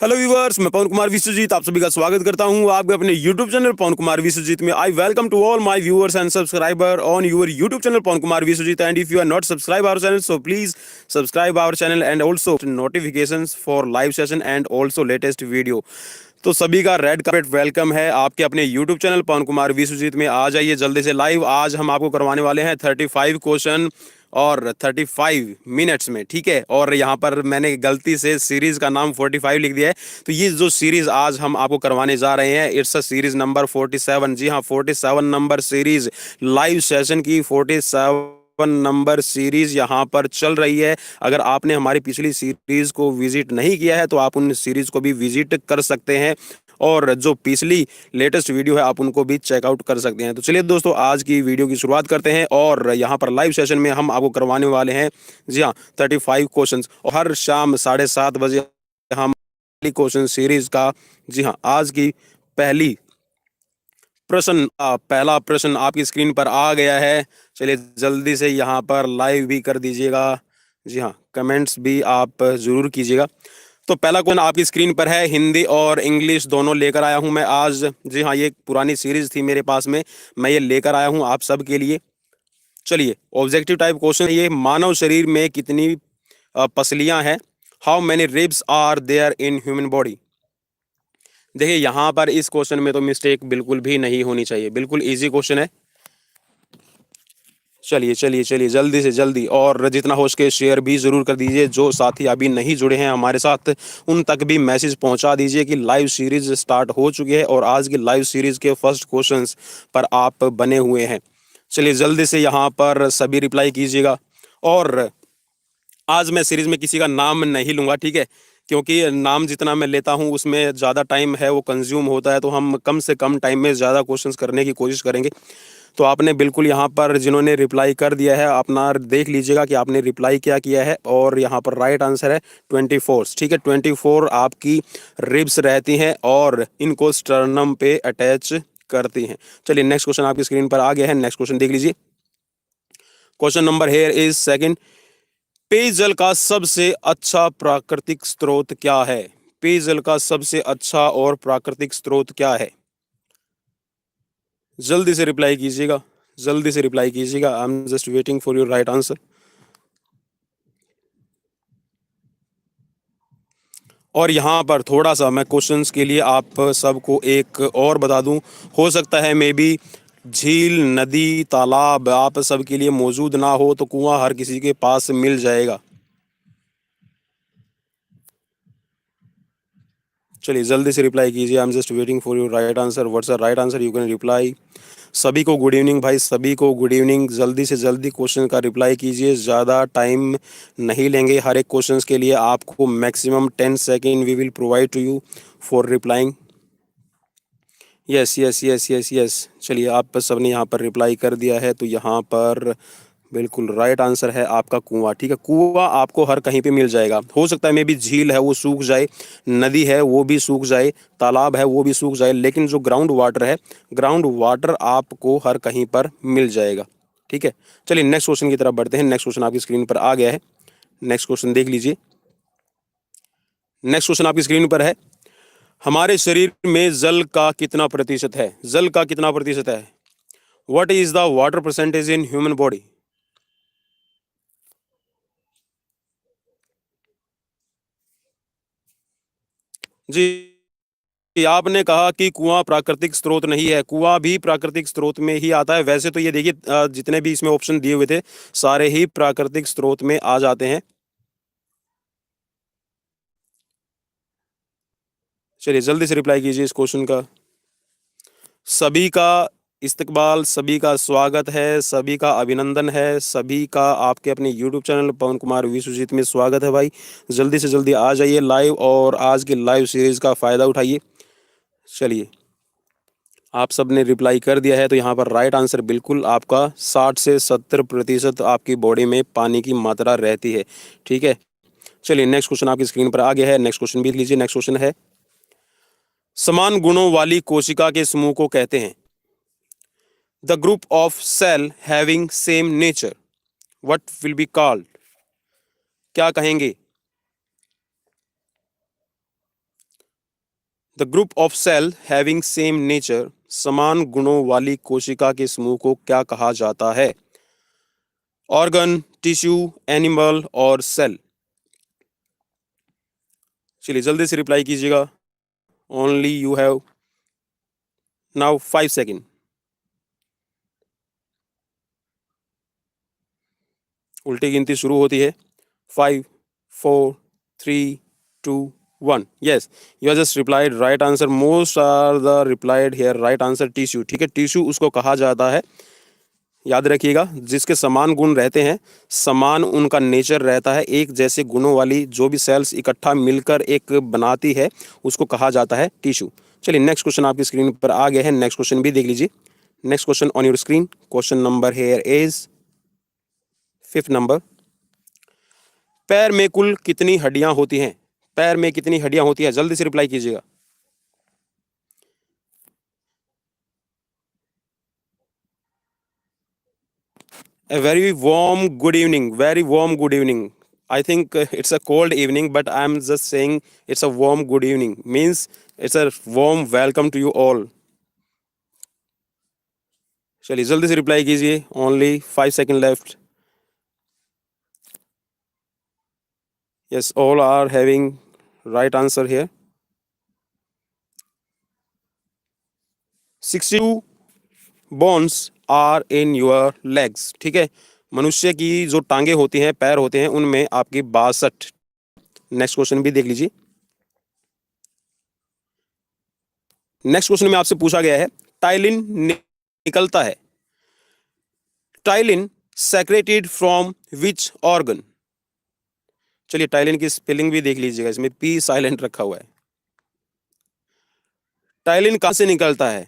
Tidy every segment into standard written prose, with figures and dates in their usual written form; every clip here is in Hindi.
हेलो व्यूअर्स, मैं पवन कुमार विश्वजीत आप सभी का स्वागत करता हूं आपके अपने यूट्यूब चैनल पवन कुमार विश्वजीत में। I welcome to all my viewers and subscriber on your YouTube channel Pavan Kumar Vishwajeet. And if you are not subscribe our channel so please subscribe our channel and also notifications for live session and also latest video. तो सभी का रेड कार्पेट वेलकम है आपके अपने यूट्यूब चैनल पवन कुमार विश्वजीत में। आ जाइए जल्दी से लाइव। आज हम आपको करवाने वाले हैं 35 क्वेश्चन और 35 मिनट्स में, ठीक है। और यहाँ पर मैंने गलती से सीरीज का नाम 45 लिख दिया है। तो ये जो सीरीज आज हम आपको करवाने जा रहे हैं, इट्स अ सीरीज नंबर 47। जी हाँ, 47 नंबर सीरीज लाइव सेशन की 47 नंबर सीरीज यहाँ पर चल रही है। अगर आपने हमारी पिछली सीरीज को विजिट नहीं किया है तो आप उन सीरीज को भी विजिट कर सकते हैं, और जो पिछली लेटेस्ट वीडियो है आप उनको भी चेकआउट कर सकते हैं। तो चलिए दोस्तों, आज की वीडियो की शुरुआत करते हैं। और यहाँ पर लाइव सेशन में हम आपको करवाने वाले हैं, जी हाँ, 35 क्वेश्चंस। और हर शाम 7:30 बजे हम क्वेश्चन सीरीज का, जी हाँ, आज की पहली पहला प्रश्न आपकी स्क्रीन पर आ गया है। चलिए जल्दी से यहाँ पर लाइव भी कर दीजिएगा, जी हाँ, कमेंट्स भी आप जरूर कीजिएगा। तो पहला क्वेश्चन आपकी स्क्रीन पर है, हिंदी और इंग्लिश दोनों लेकर आया हूं मैं आज। जी हाँ, ये एक पुरानी सीरीज थी मेरे पास में, मैं ये लेकर आया हूं आप सब के लिए। चलिए, ऑब्जेक्टिव टाइप क्वेश्चन ये, मानव शरीर में कितनी पसलियां हैं? How many ribs are there in human body? देखिए यहाँ पर इस क्वेश्चन में तो मिस्टेक बिल्कुल भी नहीं होनी चाहिए, बिल्कुल इजी क्वेश्चन है। चलिए चलिए चलिए जल्दी से जल्दी, और जितना हो सके शेयर भी ज़रूर कर दीजिए। जो साथी अभी नहीं जुड़े हैं हमारे साथ उन तक भी मैसेज पहुंचा दीजिए कि लाइव सीरीज स्टार्ट हो चुकी है और आज की लाइव सीरीज के फर्स्ट क्वेश्चंस पर आप बने हुए हैं। चलिए जल्दी से यहाँ पर सभी रिप्लाई कीजिएगा। और आज मैं सीरीज में किसी का नाम नहीं लूँगा, ठीक है, क्योंकि नाम जितना मैं लेता हूँ उसमें ज़्यादा टाइम है वो कंज्यूम होता है। तो हम कम से कम टाइम में ज़्यादा क्वेश्चंस करने की कोशिश करेंगे। तो आपने बिल्कुल यहाँ पर जिन्होंने रिप्लाई कर दिया है अपना देख लीजिएगा कि आपने रिप्लाई क्या किया है। और यहाँ पर राइट आंसर है 24, ठीक है। 24 आपकी रिब्स रहती हैं और इनको स्टर्नम पे अटैच करती हैं। चलिए नेक्स्ट क्वेश्चन आपकी स्क्रीन पर आ गया है, नेक्स्ट क्वेश्चन देख लीजिए। Question number here is second, पेयजल का सबसे अच्छा प्राकृतिक स्रोत क्या है? पेयजल का सबसे अच्छा और प्राकृतिक स्रोत क्या है? जल्दी से रिप्लाई कीजिएगा, जल्दी से रिप्लाई कीजिएगा। I am just waiting for your right answer. और यहाँ पर थोड़ा सा मैं क्वेश्चंस के लिए आप सबको एक और बता दूं, हो सकता है मे बी झील, नदी, तालाब आप सबके लिए मौजूद ना हो, तो कुआं हर किसी के पास मिल जाएगा। चलिए जल्दी से रिप्लाई कीजिए। I am just waiting for your right answer. What's the right answer, you can reply. सभी को गुड इवनिंग भाई, सभी को गुड इवनिंग। जल्दी से जल्दी क्वेश्चन का रिप्लाई कीजिए, ज़्यादा टाइम नहीं लेंगे हर एक क्वेश्चन के लिए। आपको maximum 10 second we will provide to you for replying. Yes yes yes yes yes, चलिए आप सबने यहाँ पर रिप्लाई कर दिया है। तो यहाँ पर बिल्कुल राइट आंसर है आपका कुआं, ठीक है। कुआं आपको हर कहीं पे मिल जाएगा। हो सकता है मे भी झील है वो सूख जाए, नदी है वो भी सूख जाए, तालाब है वो भी सूख जाए, लेकिन जो ग्राउंड वाटर है, ग्राउंड वाटर आपको हर कहीं पर मिल जाएगा, ठीक है। चलिए नेक्स्ट क्वेश्चन की तरफ बढ़ते हैं। नेक्स्ट क्वेश्चन आपकी स्क्रीन पर आ गया है, नेक्स्ट क्वेश्चन देख लीजिए। नेक्स्ट क्वेश्चन आपकी स्क्रीन पर है, हमारे शरीर में जल का कितना प्रतिशत है? जल का कितना प्रतिशत है? What is the water percentage in human body? जी, आपने कहा कि कुआं प्राकृतिक स्रोत नहीं है। कुआं भी प्राकृतिक स्रोत में ही आता है। वैसे तो ये देखिए जितने भी इसमें ऑप्शन दिए हुए थे सारे ही प्राकृतिक स्रोत में आ जाते हैं। चलिए जल्दी से रिप्लाई कीजिए इस क्वेश्चन का। सभी का इस्तकबाल, सभी का स्वागत है, सभी का अभिनंदन है, सभी का आपके अपने यूट्यूब चैनल पवन कुमार विश्वजीत में स्वागत है भाई। जल्दी से जल्दी आ जाइए लाइव और आज की लाइव सीरीज का फ़ायदा उठाइए। चलिए आप सब ने रिप्लाई कर दिया है। तो यहाँ पर राइट आंसर बिल्कुल आपका 60 से 70% आपकी बॉडी में पानी की मात्रा रहती है, ठीक है। चलिए नेक्स्ट क्वेश्चन आपकी स्क्रीन पर आ गया है, नेक्स्ट क्वेश्चन भी लीजिए। नेक्स्ट क्वेश्चन है, समान गुणों वाली कोशिका के समूह को कहते हैं? The group of cell having same nature, what will be called? क्या कहेंगे? The group of cell having same nature, समान गुणों वाली कोशिका के समूह को क्या कहा जाता है? ऑर्गन, टिश्यू, एनिमल और सेल। चलिए जल्दी से रिप्लाई कीजिएगा। Only you have now 5 second. उल्टी गिनती शुरू होती है। 5, 4, 3, 2, 1। Yes, you are just replied right answer. Most are the replied here right answer tissue. ठीक है, टिश्यू उसको कहा जाता है। याद रखिएगा, जिसके समान गुण रहते हैं, समान उनका नेचर रहता है, एक जैसे गुणों वाली जो भी सेल्स इकट्ठा मिलकर एक बनाती है, उसको कहा जाता है टिश्यू। चलिए नेक्स्ट क्वेश्चन आपकी स्क्रीन पर आ गया है। नेक्स्ट क्वेश्चन भी देख लीजिए। Next question on your screen. Question number here is 5th number. पैर में कुल कितनी हड्डियां होती हैं? पैर में कितनी हड्डियां होती हैं? जल्दी से रिप्लाई कीजिएगा। A very warm good evening. Very warm good evening. I think it's a cold evening, but I'm just saying it's a warm good evening. Means it's a warm welcome to you all. चलिए जल्दी से रिप्लाई कीजिए। Only 5 second left. Yes, all are having right answer here. 62 bones are in your legs. ठीक है, मनुष्य की जो टांगे होती हैं, पैर होते हैं, उनमें आपकी 62। नेक्स्ट क्वेश्चन भी देख लीजिए। नेक्स्ट क्वेश्चन में आपसे पूछा गया है, टाइलिन निकलता है। Ptyalin secreted from which organ? चलिए टाइलिन की स्पेलिंग भी देख लीजिएगा, इसमें पी साइलेंट रखा हुआ है। टाइलिन कहां से निकलता है?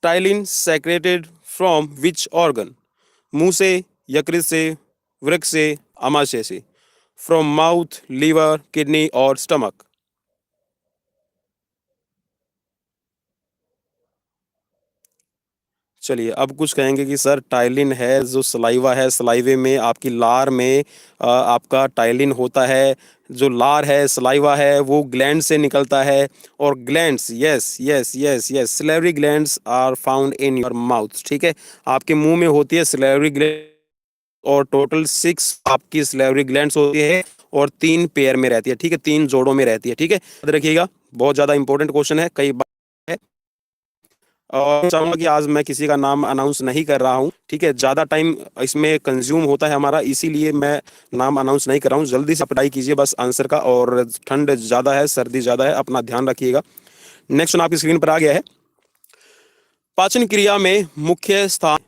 Ptyalin secreted from which organ? मुंह से, यकृत से, वृक्क से, आमाशय से। फ्रॉम माउथ, लीवर, किडनी और स्टमक। चलिए अब कुछ कहेंगे कि सर टाइलिन है जो सलाइवा है, सलाइवे में आपकी लार में आपका टाइलिन होता है। जो लार है, सलाइवा है, वो ग्लैंड से निकलता है। और glands, yes yes yes yes, salivary glands are found in your mouth. ठीक है, आपके मुंह में होती है सिलेवरी ग्लैंड। और टोटल 6 आपकी सिलेवरी ग्लैंड्स होती है और 3 पेयर में रहती है। ठीक है, 3 जोड़ों में रहती है। ठीक है, याद रखिएगा, बहुत ज़्यादा इंपॉर्टेंट क्वेश्चन है, कई बार है। और चाहूंगा कि आज मैं किसी का नाम अनाउंस नहीं कर रहा हूं। ठीक है, ज़्यादा टाइम इसमें कंज्यूम होता है हमारा, इसीलिए मैं नाम अनाउंस नहीं कर रहा हूं। जल्दी से अप्लाई कीजिए बस आंसर का। और ठंड ज़्यादा है, सर्दी ज़्यादा है, अपना ध्यान रखिएगा। नेक्स्ट आपकी स्क्रीन पर आ गया है। पाचन क्रिया में मुख्य स्थान,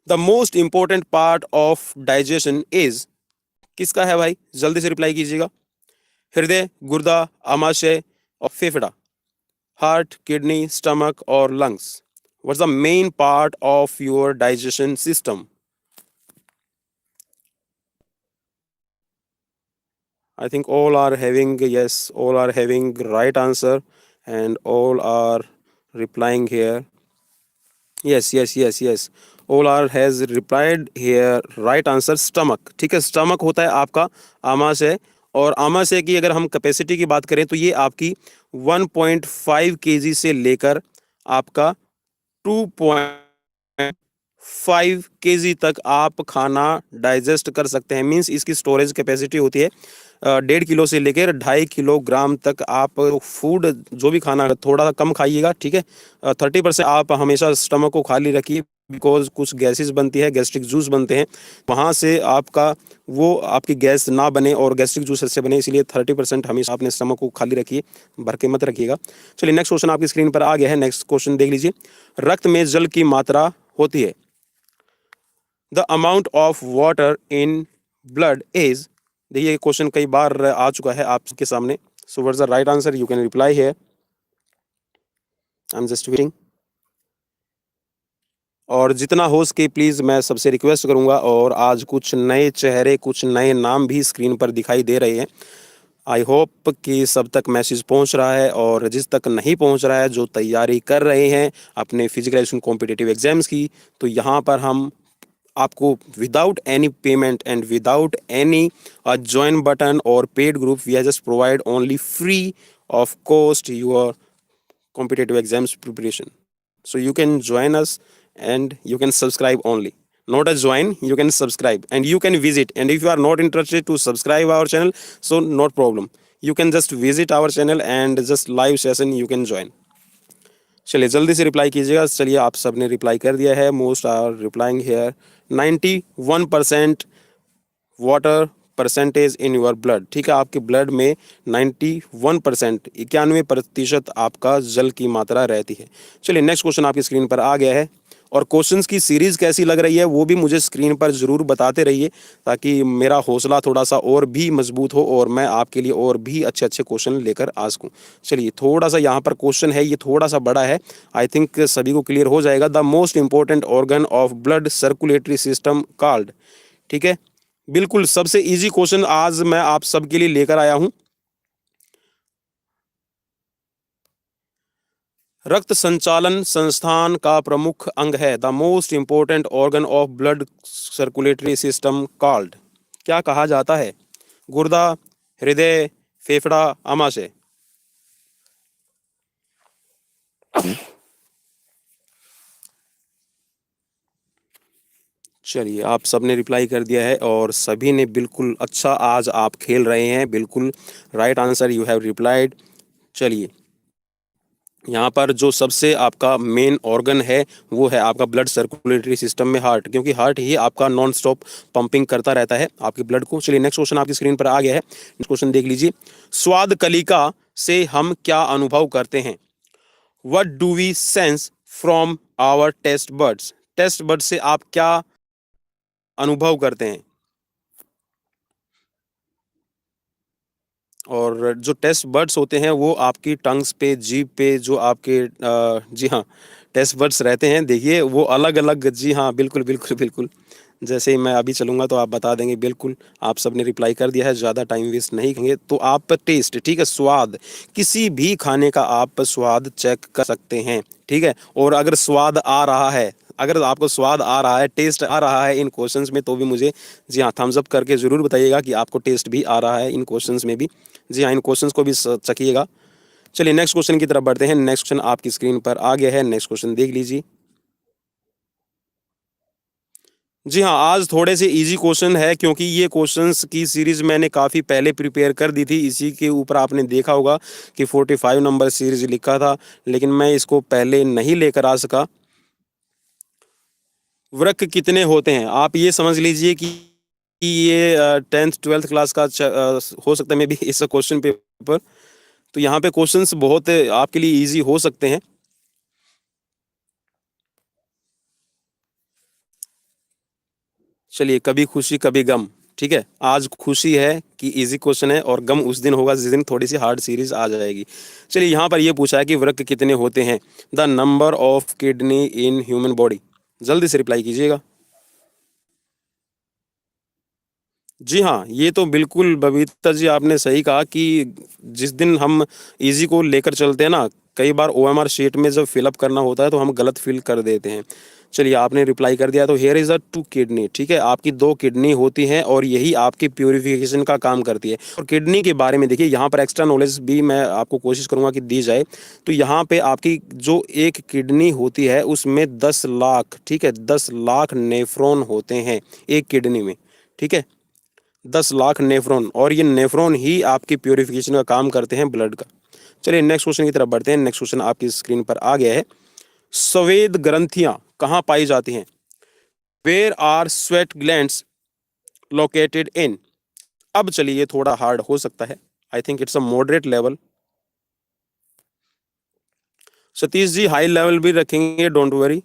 the most important part of digestion is, किसका है भाई? जल्दी से रिप्लाई कीजिएगा। हृदय, गुर्दा, आमाशय और फेफड़ा। हार्ट, किडनी, स्टमक और lungs. What's the main part of your digestion system? I think all are having, yes, all are having right answer and all are replying here. Yes yes yes yes, all are has replied here right answer, stomach। ठीक है, स्टमक होता है आपका आमाशय। और आमाशय की अगर हम कैपेसिटी की बात करें तो ये आपकी 1.5 केजी से लेकर आपका 2.5 केजी तक आप खाना डाइजेस्ट कर सकते हैं। मींस इसकी स्टोरेज कैपेसिटी होती है 1.5 किलो से लेकर 2.5 किलोग्राम तक। आप फूड जो भी खाना थोड़ा कम खाइएगा। ठीक है, 30% आप हमेशा स्टमक को खाली रखिए, बिकॉज कुछ गैसेस बनती है, गैस्ट्रिक जूस बनते हैं, वहाँ से आपका वो आपकी गैस ना बने और गैस्ट्रिक जूस से बने, इसलिए 30% हमेशा अपने स्टमक को खाली रखिए, भर के मत रखिएगा। चलिए नेक्स्ट क्वेश्चन आपकी स्क्रीन पर आ गया है। नेक्स्ट क्वेश्चन देख लीजिए। रक्त में जल की मात्रा होती है, the amount of water in blood is. देखिए क्वेश्चन कई बार आ चुका है आपके सामने। So what is the right answer? You can reply here. I am just waiting. और जितना हो सके प्लीज़ मैं सबसे रिक्वेस्ट करूंगा। और आज कुछ नए चेहरे, कुछ नए नाम भी स्क्रीन पर दिखाई दे रहे हैं। आई होप कि सब तक मैसेज पहुंच रहा है। और जिस तक नहीं पहुंच रहा है, जो तैयारी कर रहे हैं अपने फिजिकल एजुकेशन कॉम्पिटिटिव एग्जाम्स की, तो यहाँ पर हम आपको without any payment and without any join button और paid group, we are just provide only free of cost your competitive exams preparation. So you can join us and you can subscribe only. Not a join, you can subscribe and you can visit. And if you are not interested to subscribe our channel, so not problem. You can just visit our channel and just live session you can join. चलिए जल्दी से रिप्लाई कीजिएगा. चलिए आप सबने रिप्लाई कर दिया है. Most are replying here. 91% water percentage in your blood. ठीक है, आपके ब्लड में 91%, 91% आपका जल की मात्रा रहती है. चलिए नेक्स्ट क्वेश्चन आपकी स्क्रीन पर आ गया है. और क्वेश्चंस की सीरीज कैसी लग रही है वो भी मुझे स्क्रीन पर ज़रूर बताते रहिए, ताकि मेरा हौसला थोड़ा सा और भी मजबूत हो और मैं आपके लिए और भी अच्छे अच्छे क्वेश्चन लेकर आ सकूँ. चलिए थोड़ा सा यहाँ पर क्वेश्चन है, ये थोड़ा सा बड़ा है. आई थिंक सभी को क्लियर हो जाएगा. The most important organ of blood circulatory system called. ठीक है, बिल्कुल सबसे इजी क्वेश्चन आज मैं आप सबके लिए लेकर आया हूं. रक्त संचालन संस्थान का प्रमुख अंग है. The most important organ of blood circulatory system called. क्या कहा जाता है? गुर्दा, हृदय, फेफड़ा, आमाशय. चलिए आप सबने रिप्लाई कर दिया है और सभी ने बिल्कुल अच्छा आज आप खेल रहे हैं. बिल्कुल right answer you have replied. चलिए यहाँ पर जो सबसे आपका मेन ऑर्गन है वो है आपका ब्लड सर्कुलेटरी सिस्टम में हार्ट, क्योंकि हार्ट ही आपका नॉन स्टॉप पंपिंग करता रहता है आपके ब्लड को. चलिए नेक्स्ट क्वेश्चन आपकी स्क्रीन पर आ गया है. नेक्स्ट क्वेश्चन देख लीजिए. स्वाद कलिका से हम क्या अनुभव करते हैं? What do we sense from our taste buds. Taste bud से आप क्या अनुभव करते हैं? और जो टेस्ट बर्ड्स होते हैं वो आपकी टंग्स पे, जीभ पे, जो आपके जी हाँ टेस्ट बर्ड्स रहते हैं, देखिए वो अलग अलग. जी हाँ बिल्कुल बिल्कुल बिल्कुल. जैसे ही मैं अभी चलूँगा तो आप बता देंगे. बिल्कुल आप सबने रिप्लाई कर दिया है, ज़्यादा टाइम वेस्ट नहीं करेंगे. तो आप टेस्ट, ठीक है, स्वाद, किसी भी खाने का आप स्वाद चेक कर सकते हैं. ठीक है, और अगर स्वाद आ रहा है, अगर आपको स्वाद आ रहा है, टेस्ट आ रहा है इन क्वेश्चंस में, तो भी मुझे जी हाँ थम्स अप करके ज़रूर बताइएगा कि आपको टेस्ट भी आ रहा है इन क्वेश्चंस में भी. जी हाँ, इन क्वेश्चंस को भी चखिएगा. चलिए नेक्स्ट क्वेश्चन की तरफ बढ़ते हैं. नेक्स्ट क्वेश्चन आपकी स्क्रीन पर आ गया है. नेक्स्ट क्वेश्चन देख लीजिए. जी हाँ, आज थोड़े से इजी क्वेश्चन है, क्योंकि ये क्वेश्चंस की सीरीज़ मैंने काफ़ी पहले प्रिपेयर कर दी थी. इसी के ऊपर आपने देखा होगा कि 45 नंबर सीरीज़ लिखा था, लेकिन मैं इसको पहले नहीं लेकर आ सका. वृक्क कितने होते हैं? आप ये समझ लीजिए कि ये 10th 12th क्लास का हो सकता है मे बी इस क्वेश्चन पेपर. तो यहाँ पे क्वेश्चंस बहुत आपके लिए इजी हो सकते हैं. चलिए, कभी खुशी कभी गम. ठीक है, आज खुशी है कि इजी क्वेश्चन है और गम उस दिन होगा जिस दिन थोड़ी सी हार्ड सीरीज आ जाएगी. चलिए यहाँ पर ये पूछा है कि वृक्क कितने होते हैं? The number of kidney in human body. जल्दी से रिप्लाई कीजिएगा. जी हाँ, ये तो बिल्कुल बबीता जी आपने सही कहा कि जिस दिन हम इजी को लेकर चलते हैं ना, कई बार ओएमआर शीट में जब फिलअप करना होता है तो हम गलत फिल कर देते हैं. चलिए आपने रिप्लाई कर दिया. तो हेयर इज़ अ 2 किडनी. ठीक है, आपकी 2 किडनी होती हैं और यही आपकी प्यूरिफिकेशन का काम करती है. और किडनी के बारे में देखिए, यहाँ पर एक्स्ट्रा नॉलेज भी मैं आपको कोशिश करूँगा कि दी जाए. तो यहाँ पे आपकी जो एक किडनी होती है उसमें 10 लाख, ठीक है, 10 लाख नेफ्रॉन होते हैं एक किडनी में. ठीक है, 10 लाख नेफ्रॉन, और ये नेफ्रॉन ही आपकी प्योरीफिकेशन का काम करते हैं ब्लड का. चलिए नेक्स्ट क्वेश्चन की तरफ बढ़ते हैं. नेक्स्ट क्वेश्चन आपकी स्क्रीन पर आ गया है. स्वेद ग्रंथियां कहाँ पाई जाती हैं? Where are sweat glands located in. अब चलिए ये थोड़ा हार्ड हो सकता है. I think it's a moderate level. Satish ji high level भी रखेंगे, डोंट वरी.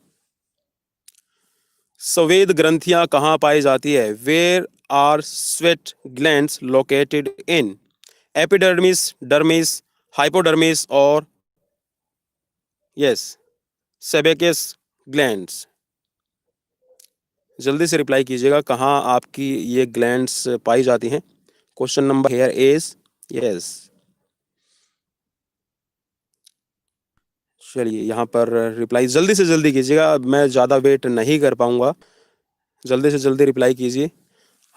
स्वेद ग्रंथियां कहाँ पाई जाती है? Where are sweat glands located in? Epidermis, dermis, hypodermis और यस सेबेकस ग्लैंड्स. जल्दी से रिप्लाई कीजिएगा, कहाँ आपकी ये ग्लैंड्स पाई जाती हैं? Question number here is yes. चलिए यहाँ पर रिप्लाई जल्दी से जल्दी कीजिएगा, मैं ज़्यादा वेट नहीं कर पाऊंगा. जल्दी से जल्दी रिप्लाई कीजिए।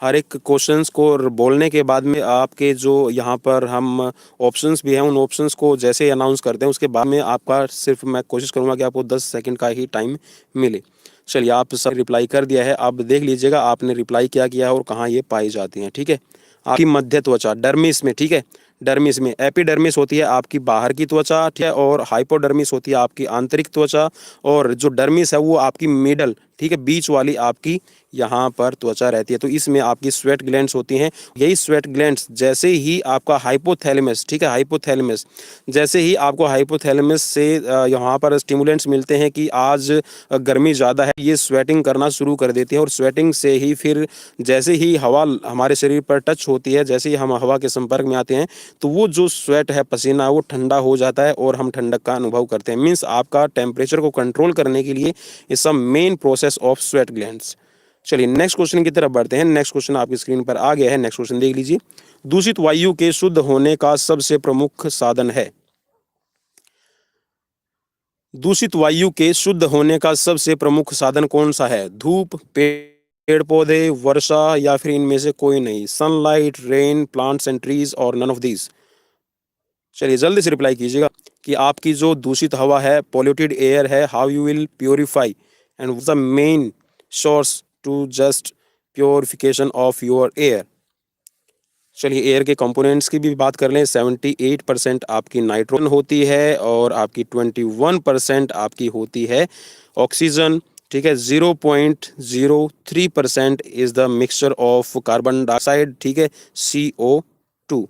हर एक क्वेश्चंस को बोलने के बाद में आपके जो यहाँ पर हम ऑप्शंस भी हैं, उन ऑप्शंस को जैसे ही अनाउंस करते हैं उसके बाद में आपका सिर्फ मैं कोशिश करूँगा कि आपको 10 सेकंड का ही टाइम मिले। चलिए, आप सब रिप्लाई कर दिया है। आप देख लीजिएगा आपने रिप्लाई क्या किया है और कहाँ ये पाई जाती हैं। ठीक है, आपकी मध्य त्वचा डर्मिस में, ठीक है, डर्मिस में। एपिडर्मिस होती है आपकी बाहर की त्वचा, ठीक है, और हाइपोडर्मिस होती है आपकी आंतरिक त्वचा, और जो डर्मिस है वो आपकी मिडल, ठीक है, बीच वाली आपकी यहाँ पर त्वचा रहती है। तो इसमें आपकी स्वेट ग्लैंड्स होती हैं। यही स्वेट ग्लैंड्स जैसे ही आपका हाइपोथैलेमस, ठीक है, हाइपोथैलेमस, जैसे ही आपको हाइपोथैलेमस से यहाँ पर स्टिमुलेंट्स मिलते हैं कि आज गर्मी ज़्यादा है, ये स्वेटिंग करना शुरू कर देती है। और स्वेटिंग से ही फिर जैसे ही हवा हमारे शरीर पर टच होती है, जैसे ही हम हवा के संपर्क में आते हैं, तो वो जो स्वेट है, पसीना, वो ठंडा हो जाता है और हम ठंडक का अनुभव करते हैं। मीन्स आपका टेम्परेचर को कंट्रोल करने के लिए it's a main process of sweat glands. चलिए नेक्स्ट क्वेश्चन की तरफ बढ़ते हैं। नेक्स्ट क्वेश्चन आपकी स्क्रीन पर आ गया है। नेक्स्ट क्वेश्चन देख लीजिए। दूषित वायु के शुद्ध होने का सबसे प्रमुख साधन है। दूषित वायु के शुद्ध होने का सबसे प्रमुख साधन कौन सा है? धूप, पेड़ पौधे, वर्षा, या फिर इनमें से कोई नहीं? Sunlight, rain, plants and trees, और नन ऑफ दीज? चलिए जल्दी से रिप्लाई कीजिएगा कि आपकी जो दूषित हवा है, पॉल्यूटेड एयर है, how you will purify and what's the main source to just purification of your air. चलिए एयर के कंपोनेंट्स की भी बात कर लें। 78% आपकी नाइट्रोजन होती है और आपकी 21% आपकी होती है ऑक्सीजन, ठीक है। 0.03% is the mixture of carbon dioxide, ठीक है, CO2,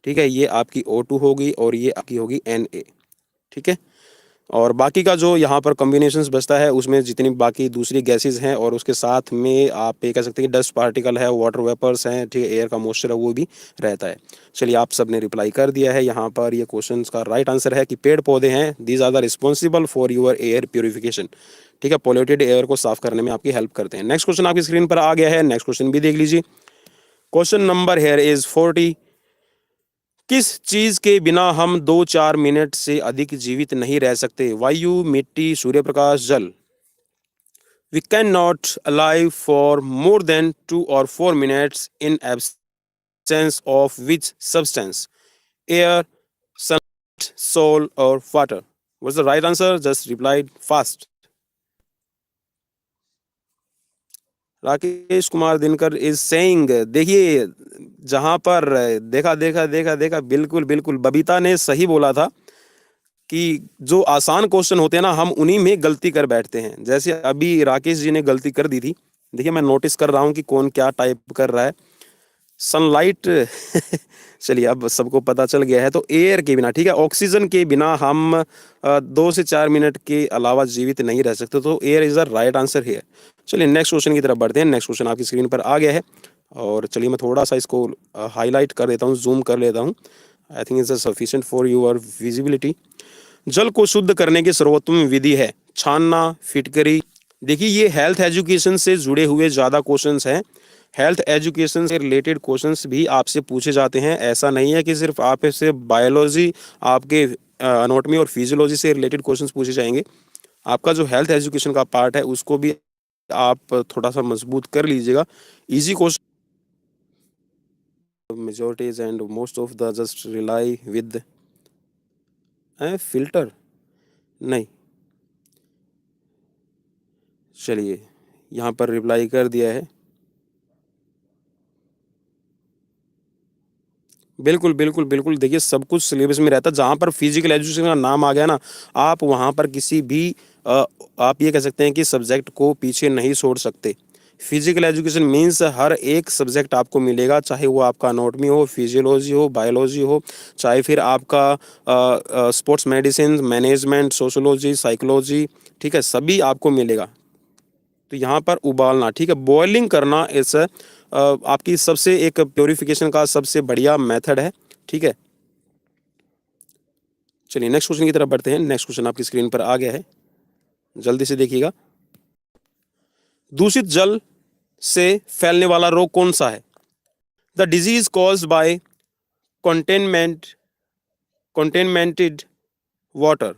ठीक है, ये आपकी O2 होगी और ये आपकी होगी Na, ठीक है। और बाकी का जो यहाँ पर कॉम्बिनेशंस बचता है उसमें जितनी बाकी दूसरी गैसेस हैं और उसके साथ में आप ये कह सकते हैं कि डस्ट पार्टिकल है, वाटर वेपर्स हैं, ठीक है, एयर का मॉइस्चर है, वो भी रहता है। चलिए आप सब ने रिप्लाई कर दिया है। यहाँ पर ये क्वेश्चन का राइट आंसर है कि पेड़ पौधे हैं, these are the responsible for your air purification, ठीक है, पॉल्यूटेड एयर को साफ करने में आपकी हेल्प करते हैं। नेक्स्ट क्वेश्चन आपकी स्क्रीन पर आ गया है। नेक्स्ट क्वेश्चन भी देख लीजिए। Question number here is 40। किस चीज के बिना हम 2-4 मिनट से अधिक जीवित नहीं रह सकते? वायु, मिट्टी, सूर्य प्रकाश, जल। We can not alive for more than 2 or 4 minutes in absence of which substance? Air, sunlight, soil और water? What's the right answer? Just reply fast. Rakesh Kumar Dinkar is saying, देखिए जहां पर देखा देखा देखा देखा, बिल्कुल बिल्कुल बबीता ने सही बोला था कि जो आसान क्वेश्चन होते हैं ना, हम उन्हीं में गलती कर बैठते हैं। जैसे अभी राकेश जी ने गलती कर दी थी। देखिए मैं नोटिस कर रहा हूँ कि कौन क्या टाइप कर रहा है। सनलाइट चलिए अब सबको पता चल गया है। तो एयर के बिना, ठीक है, ऑक्सीजन के बिना हम 2 से 4 मिनट के अलावा जीवित नहीं रह सकते। तो air is the right answer here. चलिए नेक्स्ट क्वेश्चन की तरफ बढ़ते हैं। नेक्स्ट क्वेश्चन आपकी स्क्रीन पर आ गया है और चलिए मैं थोड़ा सा इसको हाईलाइट कर देता हूँ, जूम कर लेता हूँ। आई think it's sufficient for your visibility. जल को शुद्ध करने की सर्वोत्तम विधि है छानना, फिटकरी। देखिए ये हेल्थ एजुकेशन से जुड़े हुए ज़्यादा क्वेश्चंस हैं। हेल्थ एजुकेशन से रिलेटेड क्वेश्चंस भी आपसे पूछे जाते हैं। ऐसा नहीं है कि सिर्फ आपसे बायोलॉजी, आपके एनाटॉमी और फिजियोलॉजी से रिलेटेड क्वेश्चंस पूछे जाएंगे। आपका जो हेल्थ एजुकेशन का पार्ट है उसको भी आप थोड़ा सा मजबूत कर लीजिएगा। Easy question majorities and most of the just rely with filter नहीं। चलिए यहाँ पर रिप्लाई कर दिया है। बिल्कुल बिल्कुल बिल्कुल, देखिए सब कुछ सिलेबस में रहता है। जहाँ पर फिजिकल एजुकेशन का नाम आ गया ना, आप वहाँ पर किसी भी आप ये कह सकते हैं कि सब्जेक्ट को पीछे नहीं छोड़ सकते। फिजिकल एजुकेशन मीन्स हर एक सब्जेक्ट आपको मिलेगा, चाहे वो आपका एनाटॉमी हो, फिजियोलॉजी हो, बायोलॉजी हो, चाहे फिर आपका sports medicine, management, sociology, psychology, ठीक है, सभी आपको मिलेगा। तो यहाँ पर उबालना, ठीक है, बॉइलिंग करना इस आपकी सबसे एक प्योरिफिकेशन का सबसे बढ़िया मेथड है, ठीक है। चलिए नेक्स्ट क्वेश्चन की तरफ बढ़ते हैं। नेक्स्ट क्वेश्चन आपकी स्क्रीन पर आ गया है, जल्दी से देखिएगा। दूषित जल से फैलने वाला रोग कौन सा है? The disease caused by contaminated water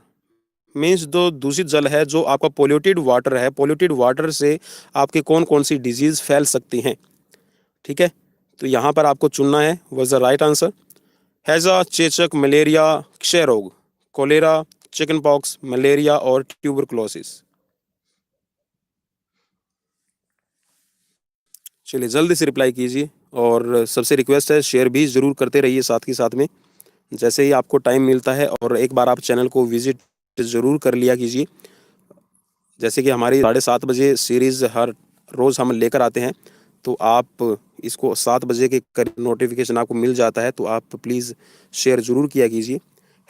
means जो दूषित जल है, जो आपका पोल्यूटेड वाटर है, पोल्यूटेड वाटर से आपके कौन कौन सी डिजीज फैल सकती हैं, ठीक है। तो यहाँ पर आपको चुनना है वॉज द राइट आंसर। हैजा, चेचक, मलेरिया, क्षय रोग, कोलेरा, चिकन पॉक्स, मलेरिया और ट्यूबरकुलोसिस। चलिए जल्दी से रिप्लाई कीजिए, और सबसे रिक्वेस्ट है शेयर भी ज़रूर करते रहिए साथ के साथ में, जैसे ही आपको टाइम मिलता है। और एक बार आप चैनल को विजिट ज़रूर कर लिया कीजिए, जैसे कि हमारी 7:30 बजे सीरीज़ हर रोज़ हम लेकर आते हैं, तो आप इसको 7 बजे के करीब नोटिफिकेशन आपको मिल जाता है, तो आप प्लीज़ शेयर ज़रूर किया कीजिए।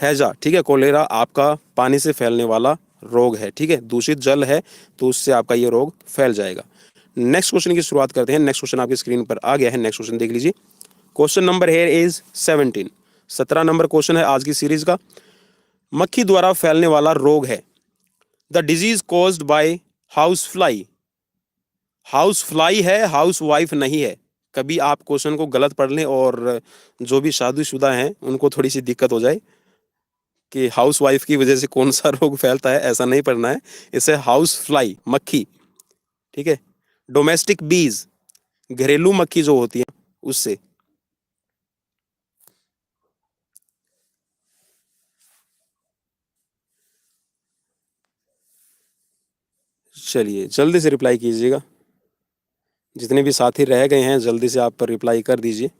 हैजा, ठीक है, कोलेरा आपका पानी से फैलने वाला रोग है, ठीक है, दूषित जल है तो उससे आपका ये रोग फैल जाएगा। नेक्स्ट क्वेश्चन की शुरुआत करते हैं। नेक्स्ट क्वेश्चन आपकी स्क्रीन पर आ गया है, नेक्स्ट क्वेश्चन देख लीजिए। Question number here is 17, 17 number question है आज की सीरीज का। मक्खी द्वारा फैलने वाला रोग है। The disease caused bye house fly. House fly है, हाउस वाइफ नहीं है। कभी आप क्वेश्चन को गलत पढ़ लें और जो भी शादीशुदा हैं उनको थोड़ी सी दिक्कत हो जाए कि हाउस वाइफ की वजह से कौन सा रोग फैलता है, ऐसा नहीं पढ़ना है। इसे हाउस फ्लाई, मक्खी, ठीक है। डोमेस्टिक बीज, घरेलू मक्खी जो होती है उससे। चलिए जल्दी से रिप्लाई कीजिएगा, जितने भी साथी रह गए हैं जल्दी से आप रिप्लाई कर दीजिए।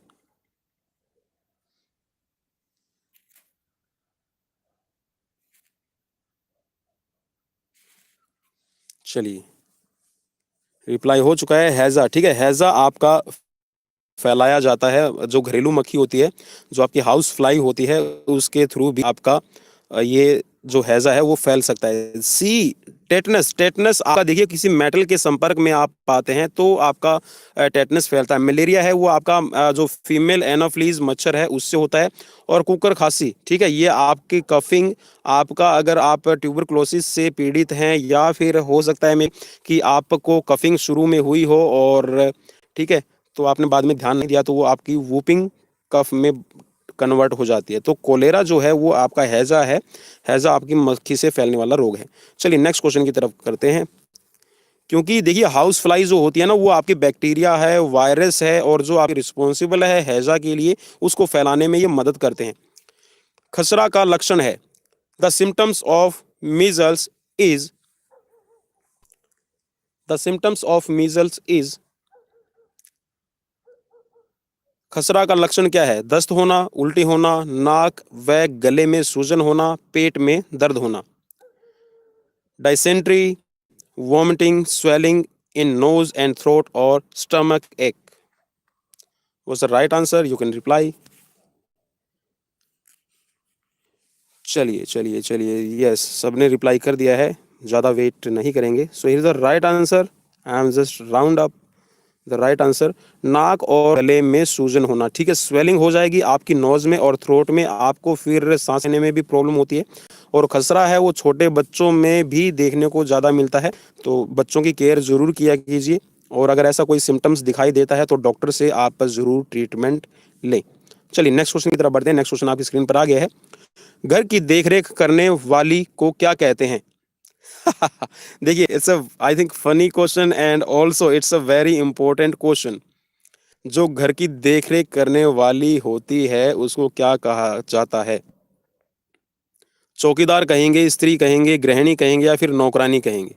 चलिए रिप्लाई हो चुका है, हैजा, ठीक है। हैजा आपका फैलाया जाता है, जो घरेलू मक्खी होती है, जो आपकी हाउस फ्लाई होती है, उसके थ्रू भी आपका ये जो हैजा है वो फैल सकता है। सी, टेटनस, टेटनस आपका देखिए किसी मेटल के संपर्क में आप पाते हैं तो आपका टेटनस फैलता है। मलेरिया है वो आपका जो फीमेल एनोफ्लीज मच्छर है उससे होता है। और कुकर खांसी, ठीक है, ये आपकी कफिंग, आपका अगर आप ट्यूबरक्लोसिस से पीड़ित हैं या फिर हो सकता है में कि आपको कफिंग शुरू में हुई हो और ठीक है तो आपने बाद में ध्यान नहीं दिया तो वो आपकी वूपिंग कफ में कन्वर्ट हो जाती है। तो कोलेरा जो है वो आपका हैजा है, हैजा आपकी मक्खी से फैलने वाला रोग है। चलिए नेक्स्ट क्वेश्चन की तरफ करते हैं। क्योंकि देखिए हाउस फ्लाई जो होती है ना वो आपकी बैक्टीरिया है, वायरस है, और जो आपकी रिस्पॉन्सिबल है हैजा के लिए उसको फैलाने में ये मदद करते हैं। खसरा का लक्षण है। The symptoms of measles is, the symptoms of measles is, खसरा का लक्षण क्या है? दस्त होना, उल्टी होना, नाक व गले में सूजन होना, पेट में दर्द होना। Dysentery, vomiting, swelling in nose and throat or stomach ache was the right answer. You can reply. चलिए चलिए चलिए, यस सबने रिप्लाई कर दिया है, ज़्यादा वेट नहीं करेंगे। So here the right answer, I am just round up the right answer. नाक और गले में सूजन होना, ठीक है, स्वेलिंग हो जाएगी आपकी नोज में और थ्रोट में, आपको फिर सांस लेने में भी प्रॉब्लम होती है। और खसरा है वो छोटे बच्चों में भी देखने को ज़्यादा मिलता है, तो बच्चों की केयर ज़रूर किया कीजिए। और अगर ऐसा कोई सिम्टम्स दिखाई देता है तो डॉक्टर से आप ज़रूर ट्रीटमेंट लें। चलिए नेक्स्ट क्वेश्चन की तरफ बढ़ते हैं। नेक्स्ट क्वेश्चन आपकी स्क्रीन पर आ गया है। घर की देखरेख करने वाली को क्या कहते हैं? देखिए it's a I think funny question and also it's a very important question. जो घर की देखरेख करने वाली होती है उसको क्या कहा जाता है? चौकीदार कहेंगे, स्त्री कहेंगे, गृहिणी कहेंगे या फिर नौकरानी कहेंगे?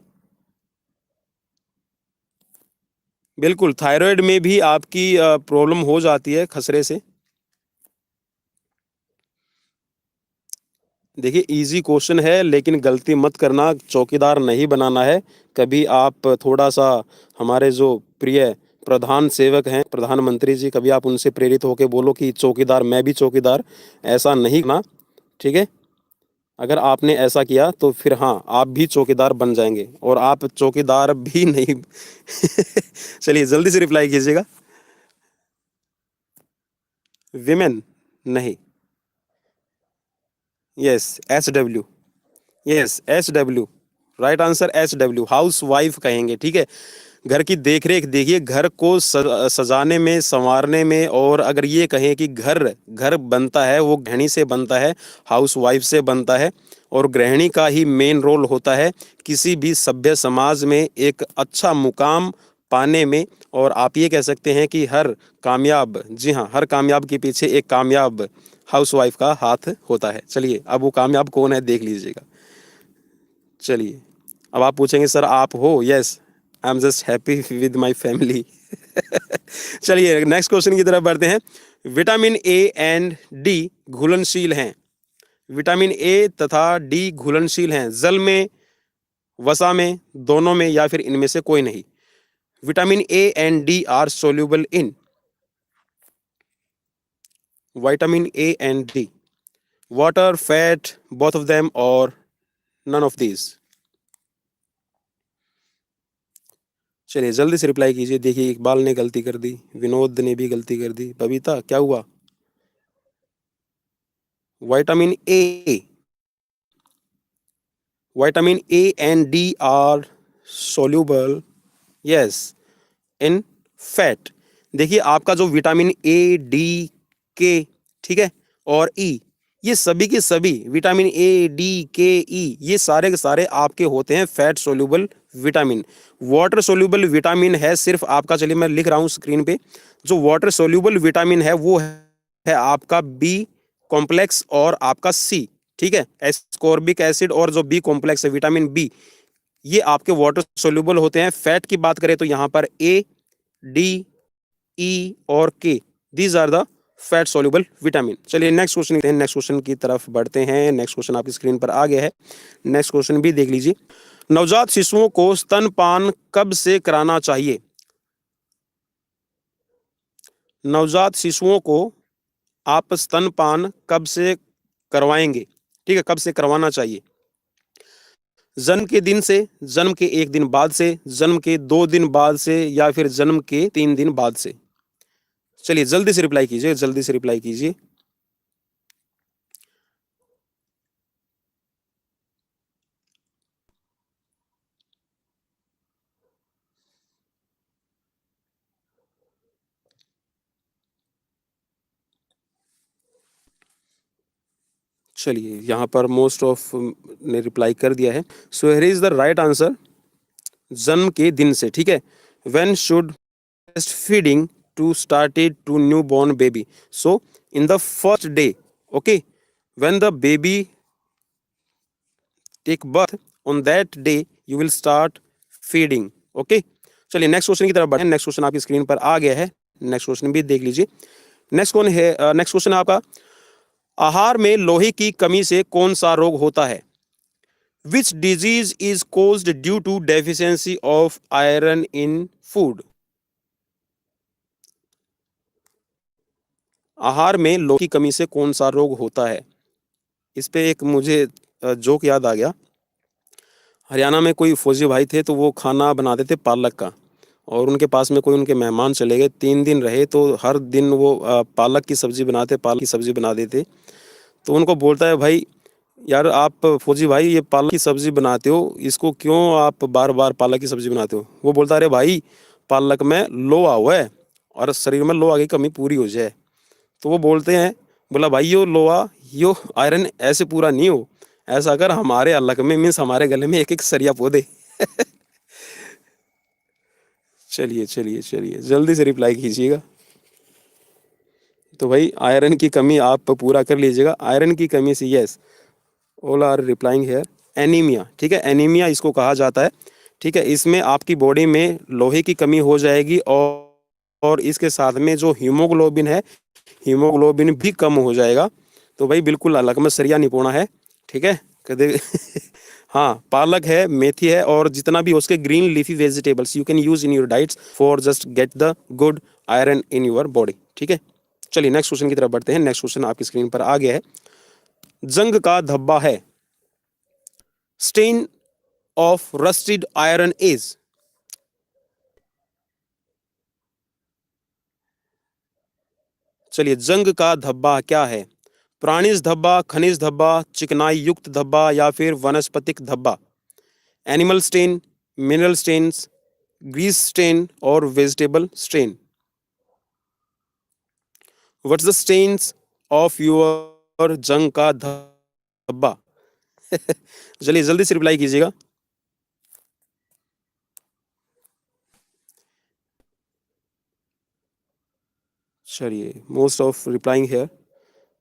बिल्कुल, थायराइड में भी आपकी प्रॉब्लम हो जाती है खसरे से। देखिए इजी क्वेश्चन है लेकिन गलती मत करना, चौकीदार नहीं बनाना है। कभी आप थोड़ा सा हमारे जो प्रिय प्रधान सेवक हैं प्रधानमंत्री जी, कभी आप उनसे प्रेरित होकर बोलो कि चौकीदार, मैं भी चौकीदार, ऐसा नहीं करना, ठीक है। अगर आपने ऐसा किया तो फिर हाँ आप भी चौकीदार बन जाएंगे और आप चौकीदार भी नहीं। चलिए जल्दी से रिप्लाई कीजिएगा। विमेन नहीं, yes SW, yes SW, right answer SW, house wife कहेंगे, ठीक है। घर की देखरेख देखिए, घर को सजाने में, संवारने में, और अगर ये कहें कि घर घर बनता है वो गृहिणी से बनता है, हाउस वाइफ से बनता है, और गृहिणी का ही मेन रोल होता है किसी भी सभ्य समाज में एक अच्छा मुकाम पाने में। और आप ये कह सकते हैं कि हर कामयाब, जी हाँ, हर कामयाब के पीछे एक कामयाब हाउस वाइफ का हाथ होता है। चलिए, अब वो कामयाब कौन है देख लीजिएगा। चलिए, अब आप पूछेंगे सर आप हो? Yes, I am just happy with my family. चलिए नेक्स्ट क्वेश्चन की तरफ बढ़ते हैं। विटामिन ए एंड डी घुलनशील हैं। विटामिन ए तथा डी घुलनशील हैं जल में, वसा में, दोनों में, या फिर इनमें से कोई नहीं। Vitamin A and D R soluble in, vitamin A and D, water, fat, both of them, और नन ऑफ दीज। चलिए जल्दी से रिप्लाई कीजिए। देखिए, इकबाल ने गलती कर दी, विनोद ने भी गलती कर दी। बबीता, क्या हुआ? Vitamin A, vitamin A and D R soluble, yes, in fat. देखिए, आपका जो विटामिन ए, डी, के, ठीक है, और ई, ये सभी के सभी विटामिन ए, डी, के, ई, ये सारे के सारे आपके होते हैं fat soluble vitamin. Water soluble vitamin है सिर्फ आपका, चलिए मैं लिख रहा हूँ स्क्रीन पे, जो वाटर सोल्यूबल विटामिन है वो है आपका बी कॉम्प्लेक्स और आपका सी, ठीक है, एस्कॉर्बिक एसिड, और जो बी कॉम्प्लेक्स है विटामिन बी, ये आपके वाटर सोल्यूबल होते हैं। फैट की बात करें तो यहाँ पर ए, डी, ई और K, these are the fat soluble vitamin. चलिए नेक्स्ट क्वेश्चन, नेक्स्ट क्वेश्चन की तरफ बढ़ते हैं। नेक्स्ट क्वेश्चन आपकी स्क्रीन पर आ गया है, नेक्स्ट क्वेश्चन भी देख लीजिए। नवजात शिशुओं को स्तनपान कब से कराना चाहिए? नवजात शिशुओं को आप स्तनपान कब से करवाएंगे, ठीक है, कब से करवाना चाहिए? जन्म के दिन से, जन्म के 1 दिन बाद से, जन्म के 2 दिन बाद से, या फिर जन्म के 3 दिन बाद से? चलिए जल्दी से रिप्लाई कीजिए, जल्दी से रिप्लाई कीजिए। चलिए, यहाँ पर मोस्ट ऑफ ने रिप्लाई कर दिया है। So here is the right answer, जन्म के दिन से, ठीक है। When should breast feeding to started to newborn baby? So in the first day, okay, when the baby take birth, on that day you will start feeding, okay। चलिए नेक्स्ट क्वेश्चन की तरफ बढ़े। नेक्स्ट क्वेश्चन आपकी स्क्रीन पर आ गया है, नेक्स्ट क्वेश्चन भी देख लीजिए। नेक्स्ट कौन है? नेक्स्ट क्वेश्चन आपका, आहार में लोहे की कमी से कौन सा रोग होता है? Which disease is caused due to deficiency of iron in food? आहार में लोहे की कमी से कौन सा रोग होता है? इस पे एक मुझे जोक याद आ गया। हरियाणा में कोई फौजी भाई थे, तो वो खाना बनाते थे पालक का, और उनके पास में कोई उनके मेहमान चले गए, 3 दिन रहे, तो हर दिन वो पालक की सब्जी बनाते, पालक की सब्जी बना देते। तो उनको बोलता है, भाई यार आप फौजी भाई ये पालक की सब्जी बनाते हो, इसको क्यों आप बार बार पालक की सब्जी बनाते हो? वो बोलता है, अरे भाई पालक में लोहा हुआ है, और शरीर में लोहा की कमी पूरी हो जाए। तो वो बोलते हैं, बोला भाई यो लोहा, यो आयरन ऐसे पूरा नहीं हो, ऐसा कर हमारे अलग में, मीन्स हमारे गले में एक एक सरिया पौधे। चलिए चलिए चलिए जल्दी से रिप्लाई कीजिएगा। तो भाई आयरन की कमी आप पूरा कर लीजिएगा, आयरन की कमी से, yes, all are replying here. Anaemia, ठीक है, एनीमिया इसको कहा जाता है, ठीक है। इसमें आपकी बॉडी में लोहे की कमी हो जाएगी, और इसके साथ में जो हीमोग्लोबिन है, हीमोग्लोबिन भी कम हो जाएगा। तो भाई बिल्कुल अलग में सरिया निपोना है, ठीक है, कदे। हाँ, पालक है, मेथी है, और जितना भी उसके green leafy vegetables you can use in your diets for just get the good iron in your body, ठीक है। चलिए नेक्स्ट क्वेश्चन की तरफ बढ़ते हैं। नेक्स्ट क्वेश्चन आपकी स्क्रीन पर आ गया है। जंग का धब्बा है, stain of rusted iron is? चलिए, जंग का धब्बा क्या है? प्राणिज धब्बा, खनिज धब्बा, चिकनाई युक्त धब्बा, या फिर वनस्पतिक धब्बा? Animal stain, mineral stains, grease stain or vegetable stain? What's the stains of your जंग का धब्बा? चलिए जल्दी से रिप्लाई कीजिएगा. चलिए मोस्ट ऑफ रिप्लाइंग है.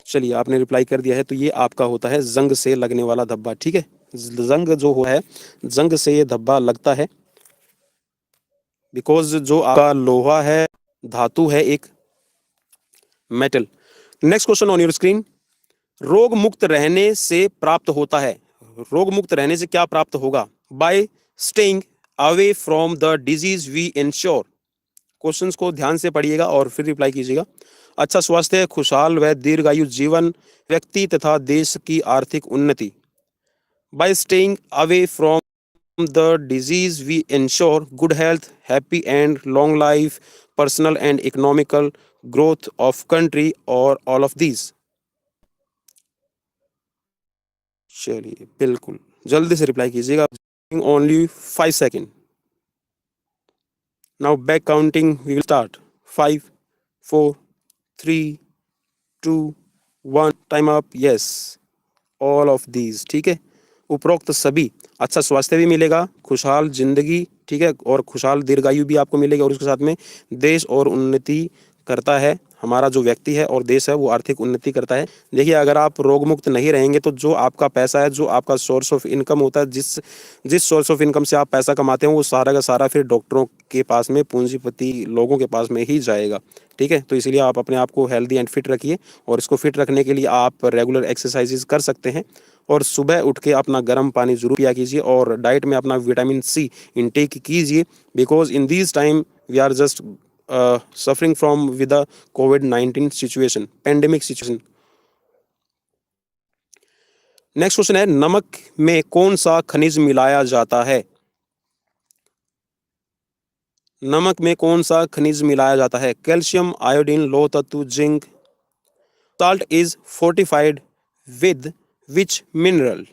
चलिए आपने रिप्लाई कर दिया है, तो ये आपका होता है जंग से लगने वाला धब्बा. ठीक है, जंग जो हुआ है, जंग से ये धब्बा लगता है बिकॉज जो आपका लोहा है, धातु है एक, metal. Next question on your screen. रोग मुक्त रहने से प्राप्त होता है. रोग मुक्त रहने से क्या प्राप्त होगा? By staying away from the disease we ensure. Questions को ध्यान से पढ़िएगा और फिर रिप्लाई कीजिएगा. अच्छा स्वास्थ्य, खुशहाल व दीर्घायु जीवन, व्यक्ति तथा देश की आर्थिक उन्नति. Bye staying away from the disease we ensure good health, happy and long life, personal and economical growth of country, or all of these. चलिए बिल्कुल जल्दी से रिप्लाई कीजिएगा. Only 5 second. Now back counting we will start. 5 4 3 2 1. Time up. Yes, all of these. ठीक है, उपरोक्त सभी. अच्छा स्वास्थ्य भी मिलेगा, खुशहाल जिंदगी, ठीक है, और खुशहाल दीर्घायु भी आपको मिलेगी, और उसके साथ में देश और उन्नति करता है. हमारा जो व्यक्ति है और देश है वो आर्थिक उन्नति करता है. देखिए अगर आप रोग मुक्त नहीं रहेंगे तो जो आपका पैसा है, जो आपका सोर्स ऑफ इनकम होता है, जिस जिस सोर्स ऑफ इनकम से आप पैसा कमाते हैं, वो सारा का सारा फिर डॉक्टरों के पास में, पूंजीपति लोगों के पास में ही जाएगा. ठीक है, तो इसलिए आप अपने आप को हेल्दी एंड फिट रखिए, और इसको फिट रखने के लिए आप रेगुलर एक्सरसाइजेज कर सकते हैं, और सुबह उठ के अपना गर्म पानी जरूर पिया कीजिए, और डाइट में अपना विटामिन सी इनटेक कीजिए, because in this time we are just suffering from with the कोविड-19 situation, pandemic situation. Next question है, नमक में कौन सा खनिज मिलाया जाता है? नमक में कौन सा खनिज मिलाया जाता है? कैल्शियम, आयोडीन, लोह तत्व, zinc. Salt is fortified with which mineral?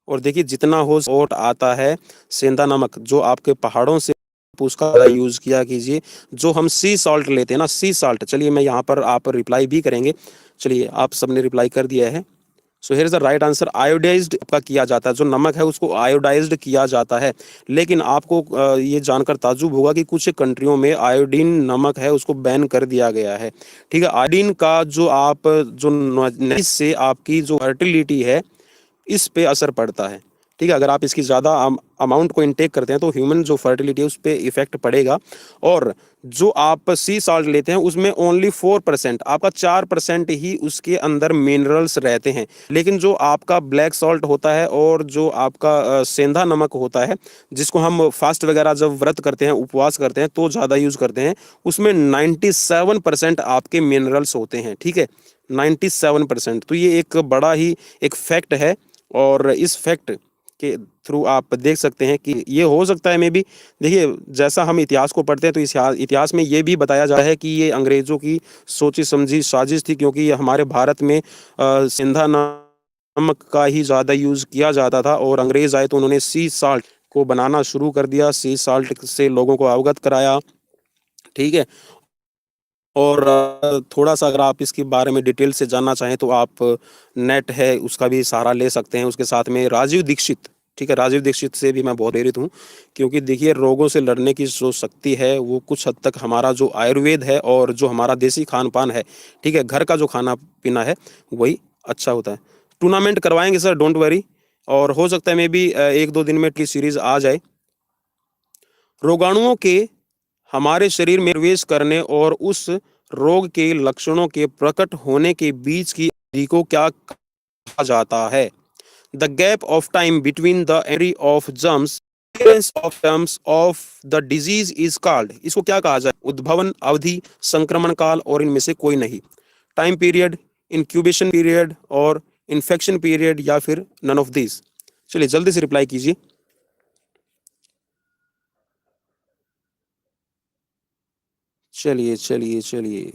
और देखिए जितना हो और आता है सेंधा नमक, जो आपके पहाड़ों से, उसका यूज किया कीजिए. जो हम सी सॉल्ट लेते हैं ना, सी सॉल्ट. चलिए मैं यहाँ पर, आप रिप्लाई भी करेंगे. चलिए आप सबने रिप्लाई कर दिया है. So here is the right answer. Iodised का किया जाता है, जो नमक है उसको आयोडाइज्ड किया जाता है. लेकिन आपको ये जानकर ताज्जुब होगा कि कुछ कंट्रियों में आयोडीन नमक है उसको बैन कर दिया गया है. ठीक है, आयोडीन का जो आप, जो से आपकी जो फर्टिलिटी है, इस पे असर पड़ता है. ठीक है, अगर आप इसकी ज़्यादा अमाउंट को इनटेक करते हैं तो ह्यूमन जो फर्टिलिटी है उस पर इफेक्ट पड़ेगा. और जो आप सी सॉल्ट लेते हैं उसमें ओनली 4%, आपका 4% ही उसके अंदर मिनरल्स रहते हैं. लेकिन जो आपका ब्लैक सॉल्ट होता है और जो आपका सेंधा नमक होता है, जिसको हम फास्ट वगैरह जब व्रत करते हैं, उपवास करते हैं, तो ज़्यादा यूज़ करते हैं, उसमें 97% आपके मिनरल्स होते हैं. ठीक है, 97%. तो ये एक बड़ा ही एक फैक्ट है, और इस फैक्ट के थ्रू आप देख सकते हैं कि ये हो सकता है मे बी. देखिए जैसा हम इतिहास को पढ़ते हैं तो इस इतिहास में ये भी बताया जाता है कि ये अंग्रेजों की सोची समझी साजिश थी, क्योंकि ये हमारे भारत में सिंधा नमक का ही ज़्यादा यूज़ किया जाता था, और अंग्रेज आए तो उन्होंने सी साल्ट को बनाना शुरू कर दिया, सी साल्ट से लोगों को अवगत कराया. ठीक है, और थोड़ा सा अगर आप इसके बारे में डिटेल से जानना चाहें तो आप नेट है उसका भी सहारा ले सकते हैं. उसके साथ में राजीव दीक्षित, ठीक है, राजीव दीक्षित से भी मैं बहुत प्रेरित हूँ, क्योंकि देखिए रोगों से लड़ने की जो शक्ति है वो कुछ हद तक हमारा जो आयुर्वेद है और जो हमारा देसी खान पान है, ठीक है, घर का जो खाना पीना है, वही अच्छा होता है. टूर्नामेंट करवाएंगे सर, डोंट वरी, और हो सकता है मे बी 1-2 दिन में की सीरीज आ जाए. रोगाणुओं के हमारे शरीर में प्रवेश करने और उस रोग के लक्षणों के प्रकट होने के बीच की अवधि को क्या कहा जाता है? The gap of time between the entry of germs of terms of the disease is called. इसको क्या कहा जाए? उद्भवन अवधि, संक्रमण काल, और इनमें से कोई नहीं. टाइम पीरियड, इंक्यूबेशन पीरियड, और इन्फेक्शन पीरियड, या फिर नन ऑफ दिस. चलिए जल्दी से रिप्लाई कीजिए. चलिए चलिए चलिए,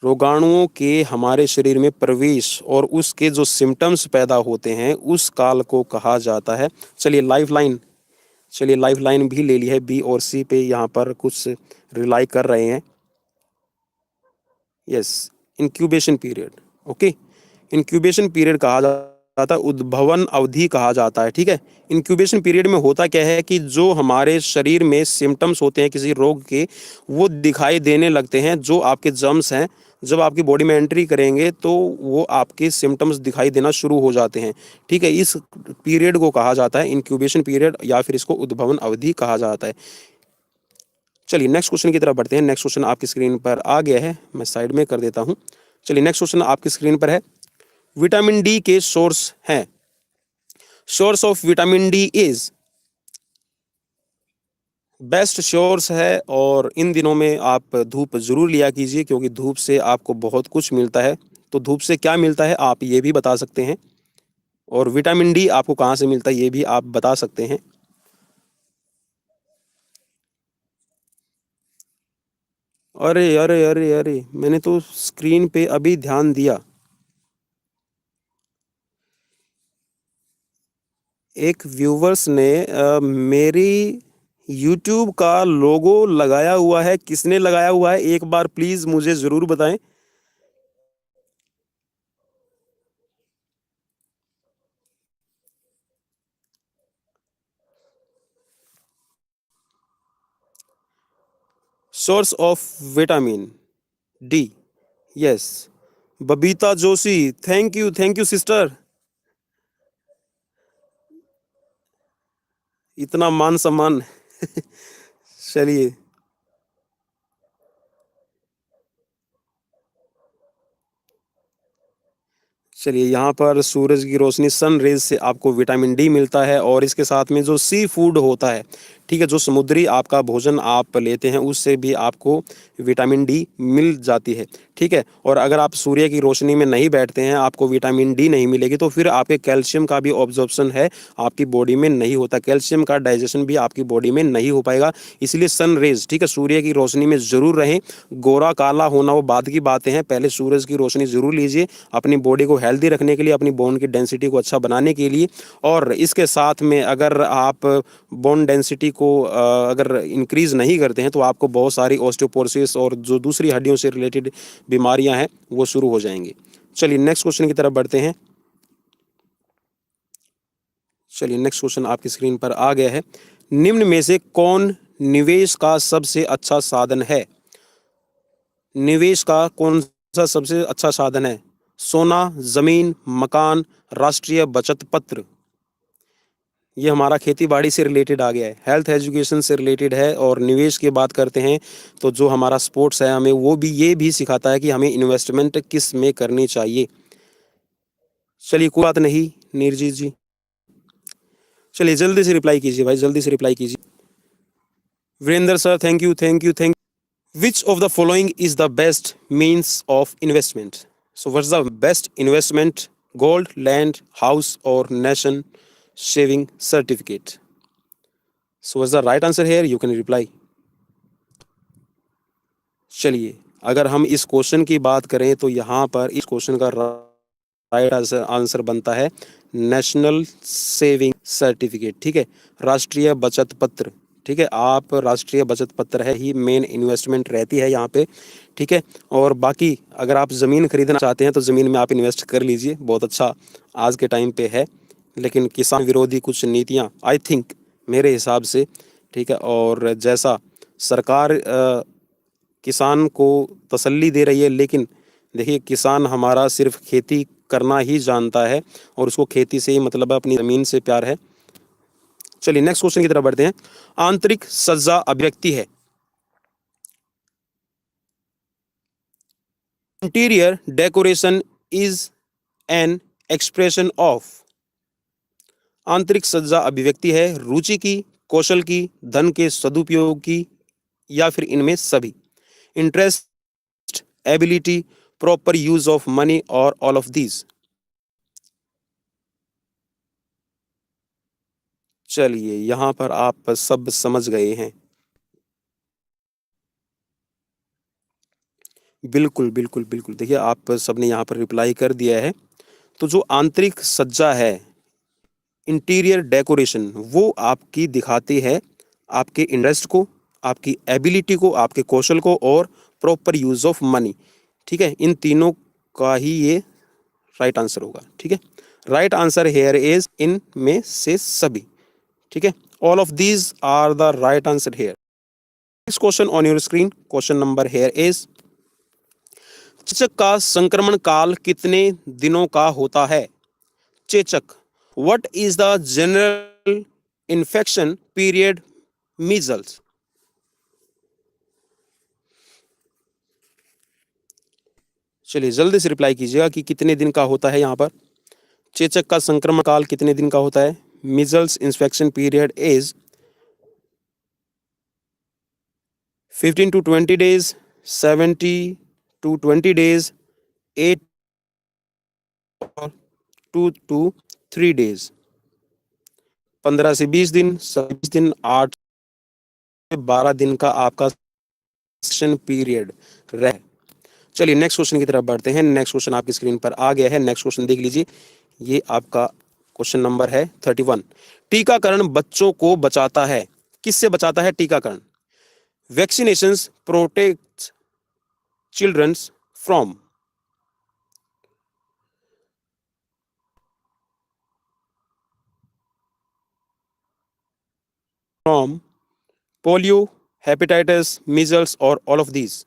रोगाणुओं के हमारे शरीर में प्रवेश और उसके जो सिम्टम्स पैदा होते हैं उस काल को कहा जाता है। चलिए लाइफ लाइन भी ले ली है, बी और सी पे यहाँ पर कुछ रिलाई कर रहे हैं। Yes, incubation period. Okay, incubation period कहा जाता है, उद्भवन अवधि कहा जाता है। ठीक है, इंक्यूबेशन पीरियड में होता क्या है कि जो हमारे शरीर में सिम्टम्स होते हैं किसी रोग के, वो दिखाई देने लगते हैं। जो आपके जर्म्स हैं जब आपकी बॉडी में एंट्री करेंगे तो वो आपके सिम्टम्स दिखाई देना शुरू हो जाते हैं। ठीक है, इस पीरियड को कहा जाता है इंक्यूबेशन पीरियड, या फिर इसको उद्भवन अवधि कहा जाता है। चलिए नेक्स्ट क्वेश्चन की तरफ बढ़ते हैं। नेक्स्ट क्वेश्चन आपकी स्क्रीन पर आ गया है, मैं साइड में कर देता हूँ। चलिए नेक्स्ट क्वेश्चन आपकी स्क्रीन पर है। विटामिन डी के सोर्स हैं। Source of vitamin D is, best source है, और इन दिनों में आप धूप जरूर लिया कीजिए क्योंकि धूप से आपको बहुत कुछ मिलता है। तो धूप से क्या मिलता है आप ये भी बता सकते हैं, और विटामिन डी आपको कहाँ से मिलता है ये भी आप बता सकते हैं। अरे अरे अरे अरे, मैंने तो स्क्रीन पे अभी ध्यान दिया। एक व्यूवर्स ने मेरी यूट्यूब का लोगो लगाया हुआ है। किसने लगाया हुआ है एक बार प्लीज मुझे जरूर बताएं। Source of vitamin D, yes, Babita Joshi. Thank you sister, इतना मान सम्मान। चलिए, चलिए यहाँ पर सूरज की रोशनी, सन रेज से आपको विटामिन डी मिलता है, और इसके साथ में जो सी फूड होता है, ठीक है, जो समुद्री आपका भोजन आप लेते हैं उससे भी आपको विटामिन डी मिल जाती है। ठीक है, और अगर आप सूर्य की रोशनी में नहीं बैठते हैं, आपको विटामिन डी नहीं मिलेगी, तो फिर आपके कैल्शियम का भी ऑब्जॉर्प्शन है आपकी बॉडी में नहीं होता, कैल्शियम का डाइजेशन भी आपकी बॉडी में नहीं हो पाएगा। इसलिए सन रेज, ठीक है, सूर्य की रोशनी में ज़रूर रहें। गोरा काला होना वो बाद की बातें हैं, पहले सूरज की रोशनी ज़रूर लीजिए अपनी बॉडी को हेल्दी रखने के लिए, अपनी बोन की डेंसिटी को अच्छा बनाने के लिए। और इसके साथ में अगर आप बोन डेंसिटी को अगर इंक्रीज़ नहीं करते हैं तो आपको बहुत सारी ऑस्टियोपोरोसिस और जो दूसरी हड्डियों से रिलेटेड बीमारियां हैं वो शुरू हो जाएंगी। चलिए नेक्स्ट क्वेश्चन की तरफ बढ़ते हैं। चलिए नेक्स्ट क्वेश्चन आपकी स्क्रीन पर आ गया है। निम्न में से कौन निवेश का सबसे अच्छा साधन है? निवेश का कौन सा सबसे अच्छा साधन है? सोना, जमीन, मकान, राष्ट्रीय बचत पत्र। ये हमारा खेती बाड़ी से रिलेटेड आ गया है, हेल्थ एजुकेशन से रिलेटेड है। और निवेश की बात करते हैं तो जो हमारा स्पोर्ट्स है हमें वो भी ये भी सिखाता है कि हमें इन्वेस्टमेंट किस में करनी चाहिए। चलिए कोई बात नहीं नीरजीत जी, चलिए जल्दी से रिप्लाई कीजिए भाई, जल्दी से रिप्लाई कीजिए। Virendra sir, thank you. Which of the following is the best means of investment? So, what's the best investment? Gold, land, house, or nation saving certificate? So, what's the right answer here? You can reply. चलिए, अगर हम इस क्वेश्चन की बात करें तो यहाँ पर इस क्वेश्चन का राइट आंसर बनता है नेशनल सेविंग सर्टिफिकेट। ठीक है, राष्ट्रीय बचत पत्र। ठीक है, आप राष्ट्रीय बचत पत्र है ही मेन इन्वेस्टमेंट रहती है यहाँ पे। ठीक है, और बाकी अगर आप ज़मीन खरीदना चाहते हैं तो ज़मीन में आप इन्वेस्ट कर लीजिए, बहुत अच्छा आज के टाइम पे है। लेकिन किसान विरोधी कुछ नीतियाँ आई थिंक मेरे हिसाब से, ठीक है, और जैसा सरकार किसान को तसल्ली दे रही है, लेकिन देखिए किसान हमारा सिर्फ खेती करना ही जानता है और उसको खेती से ही मतलब है, अपनी ज़मीन से प्यार है। चलिए नेक्स्ट क्वेश्चन की तरफ बढ़ते हैं। आंतरिक सज्जा अभिव्यक्ति है। Interior decoration is an expression of. आंतरिक सज्जा अभिव्यक्ति है रुचि की, कौशल की, धन के सदुपयोग की, या फिर इनमें सभी। Interest, ability, proper use of money, और ऑल ऑफ दीज। चलिए यहाँ पर आप सब समझ गए हैं। बिल्कुल, बिल्कुल, बिल्कुल। देखिए, आप सबने यहाँ पर रिप्लाई कर दिया है। तो जो आंतरिक सज्जा है, इंटीरियर डेकोरेशन, वो आपकी दिखाती है आपके इंटरेस्ट को, आपकी एबिलिटी को, आपके कौशल को और प्रॉपर यूज़ ऑफ मनी। ठीक है? इन तीनों का ही ये राइट आंसर होगा। ठीक है? राइट आंसर हियर इज़ इन में से सभी। ठीक है? All of these are the right answer here. Next question on your screen, question number here is चेचक का संक्रमण काल कितने दिनों का होता है? चेचक, what is the general infection period measles? चलिए जल्दी से रिप्लाई कीजिएगा कि कितने दिन का होता है यहाँ पर। चेचक का संक्रमण काल कितने दिन का होता है? Measles infection period is 15 to 20 days, 70 to 20 days, 8 2 to 3 days। 15 से 20 दिन, 20 दिन, 8 से 12 दिन का आपका सेशन पीरियड रह। चलिए नेक्स्ट क्वेश्चन की तरफ बढ़ते हैं। नेक्स्ट क्वेश्चन आपकी स्क्रीन पर आ गया है। नेक्स्ट क्वेश्चन देख लीजिए। ये आपका क्वेश्चन नंबर है 31। टीकाकरण बच्चों को बचाता है। किससे बचाता है टीकाकरण? Vaccinations protect childrens from from polio, hepatitis, measles और ऑल ऑफ दीज।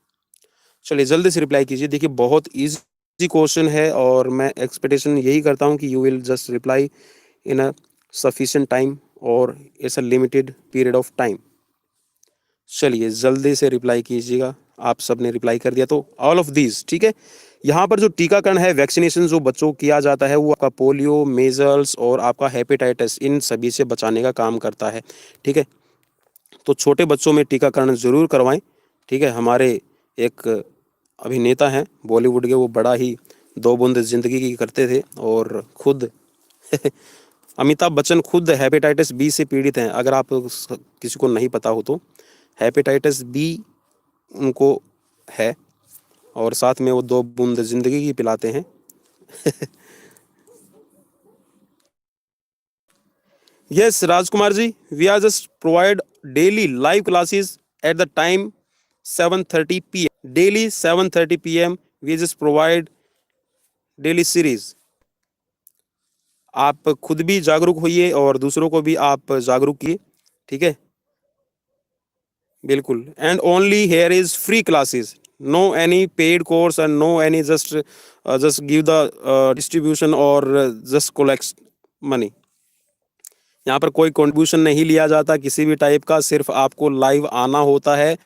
चलिए जल्दी से रिप्लाई कीजिए। देखिए बहुत इजी क्वेश्चन है और मैं एक्सपेक्टेशन यही करता हूँ कि you will just reply in a sufficient time और it's a limited period of time. चलिए जल्दी से रिप्लाई कीजिएगा। आप सबने रिप्लाई कर दिया तो ऑल ऑफ दीज। ठीक है? यहाँ पर जो टीकाकरण है, वैक्सीनेशन जो बच्चों को किया जाता है, वो आपका पोलियो, मेजल्स और आपका हेपेटाइटिस, इन सभी से बचाने का काम करता है। ठीक है? तो छोटे बच्चों में टीकाकरण ज़रूर करवाएं। ठीक है? हमारे एक अभिनेता हैं बॉलीवुड के, वो बड़ा ही दो बूंद जिंदगी की करते थे और खुद अमिताभ बच्चन खुद हेपेटाइटिस बी से पीड़ित हैं। अगर आप किसी को नहीं पता हो तो हेपेटाइटिस बी उनको है और साथ में वो दो बूंद जिंदगी की पिलाते हैं। Yes Rajkumar ji, we are just provide daily live classes at the time 7:30 PM daily 7:30 PM we just provide daily series. आप खुद भी जागरूक होइए और दूसरों को भी आप जागरूक किए। ठीक है? बिल्कुल। And only here is free classes, no any paid course and no any just give the distribution और जस्ट कोलेक्ट मनी। यहाँ पर कोई कंट्रीब्यूशन नहीं लिया जाता किसी भी टाइप का, सिर्फ आपको लाइव आना होता है।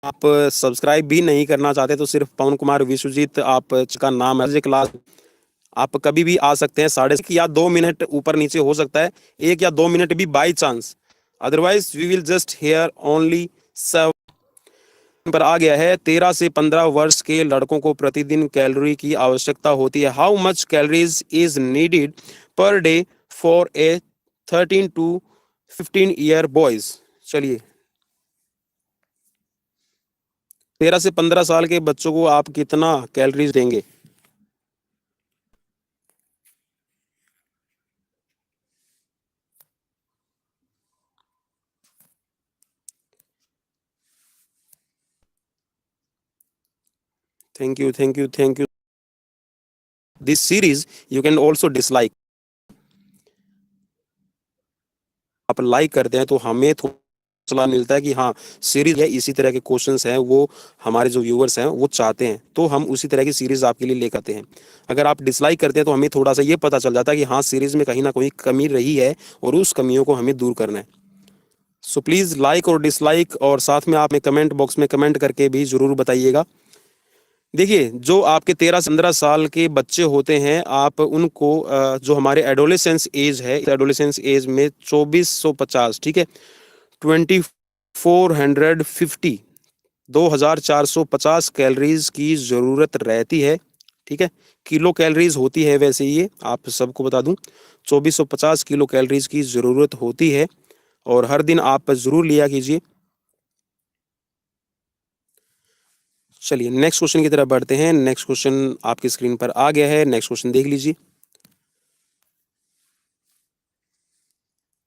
आप सब्सक्राइब भी नहीं करना चाहते तो सिर्फ पवन कुमार विश्वजीत आप का नाम है क्लास, आप कभी भी आ सकते हैं। 1.5 या 2 मिनट ऊपर नीचे हो सकता है, 1 या 2 मिनट भी by chance. Otherwise we will just here only 7 पर आ गया है। 13 से 15 वर्ष के लड़कों को प्रतिदिन कैलोरी की आवश्यकता होती है। How much calories is needed per day for a 13 to 15 year boys? चलिए 13 से 15 साल के बच्चों को आप कितना कैलोरीज देंगे? Thank you, thank you, thank you. This series you can also dislike. आप लाइक करते हैं तो हमें थोड़ा हौसला मिलता है कि हाँ सीरीज है, इसी तरह के क्वेश्चंस हैं वो हमारे जो व्यूअर्स हैं वो चाहते हैं, तो हम उसी तरह की सीरीज आपके लिए लेकर आते हैं। अगर आप डिसलाइक करते हैं तो हमें थोड़ा सा ये पता चल जाता है कि हाँ सीरीज में कहीं ना कहीं कमी रही है और उस कमियों को हमें दूर करना है। सो प्लीज़ लाइक और डिसलाइक और साथ में आप कमेंट बॉक्स में कमेंट करके भी ज़रूर बताइएगा। देखिए जो आपके 13 से 15 साल के बच्चे होते हैं, आप उनको जो हमारे एडोलेसेंस एज है, एडोलेसेंस एज में 2450, ठीक है, 2450 2450 कैलोरीज की ज़रूरत रहती है। ठीक है? किलो कैलोरीज होती है वैसे, ये आप सबको बता दूं 2450 किलो कैलोरीज की ज़रूरत होती है और हर दिन आप ज़रूर लिया कीजिए। चलिए नेक्स्ट क्वेश्चन की तरफ बढ़ते हैं। नेक्स्ट क्वेश्चन आपकी स्क्रीन पर आ गया है। नेक्स्ट क्वेश्चन देख लीजिए।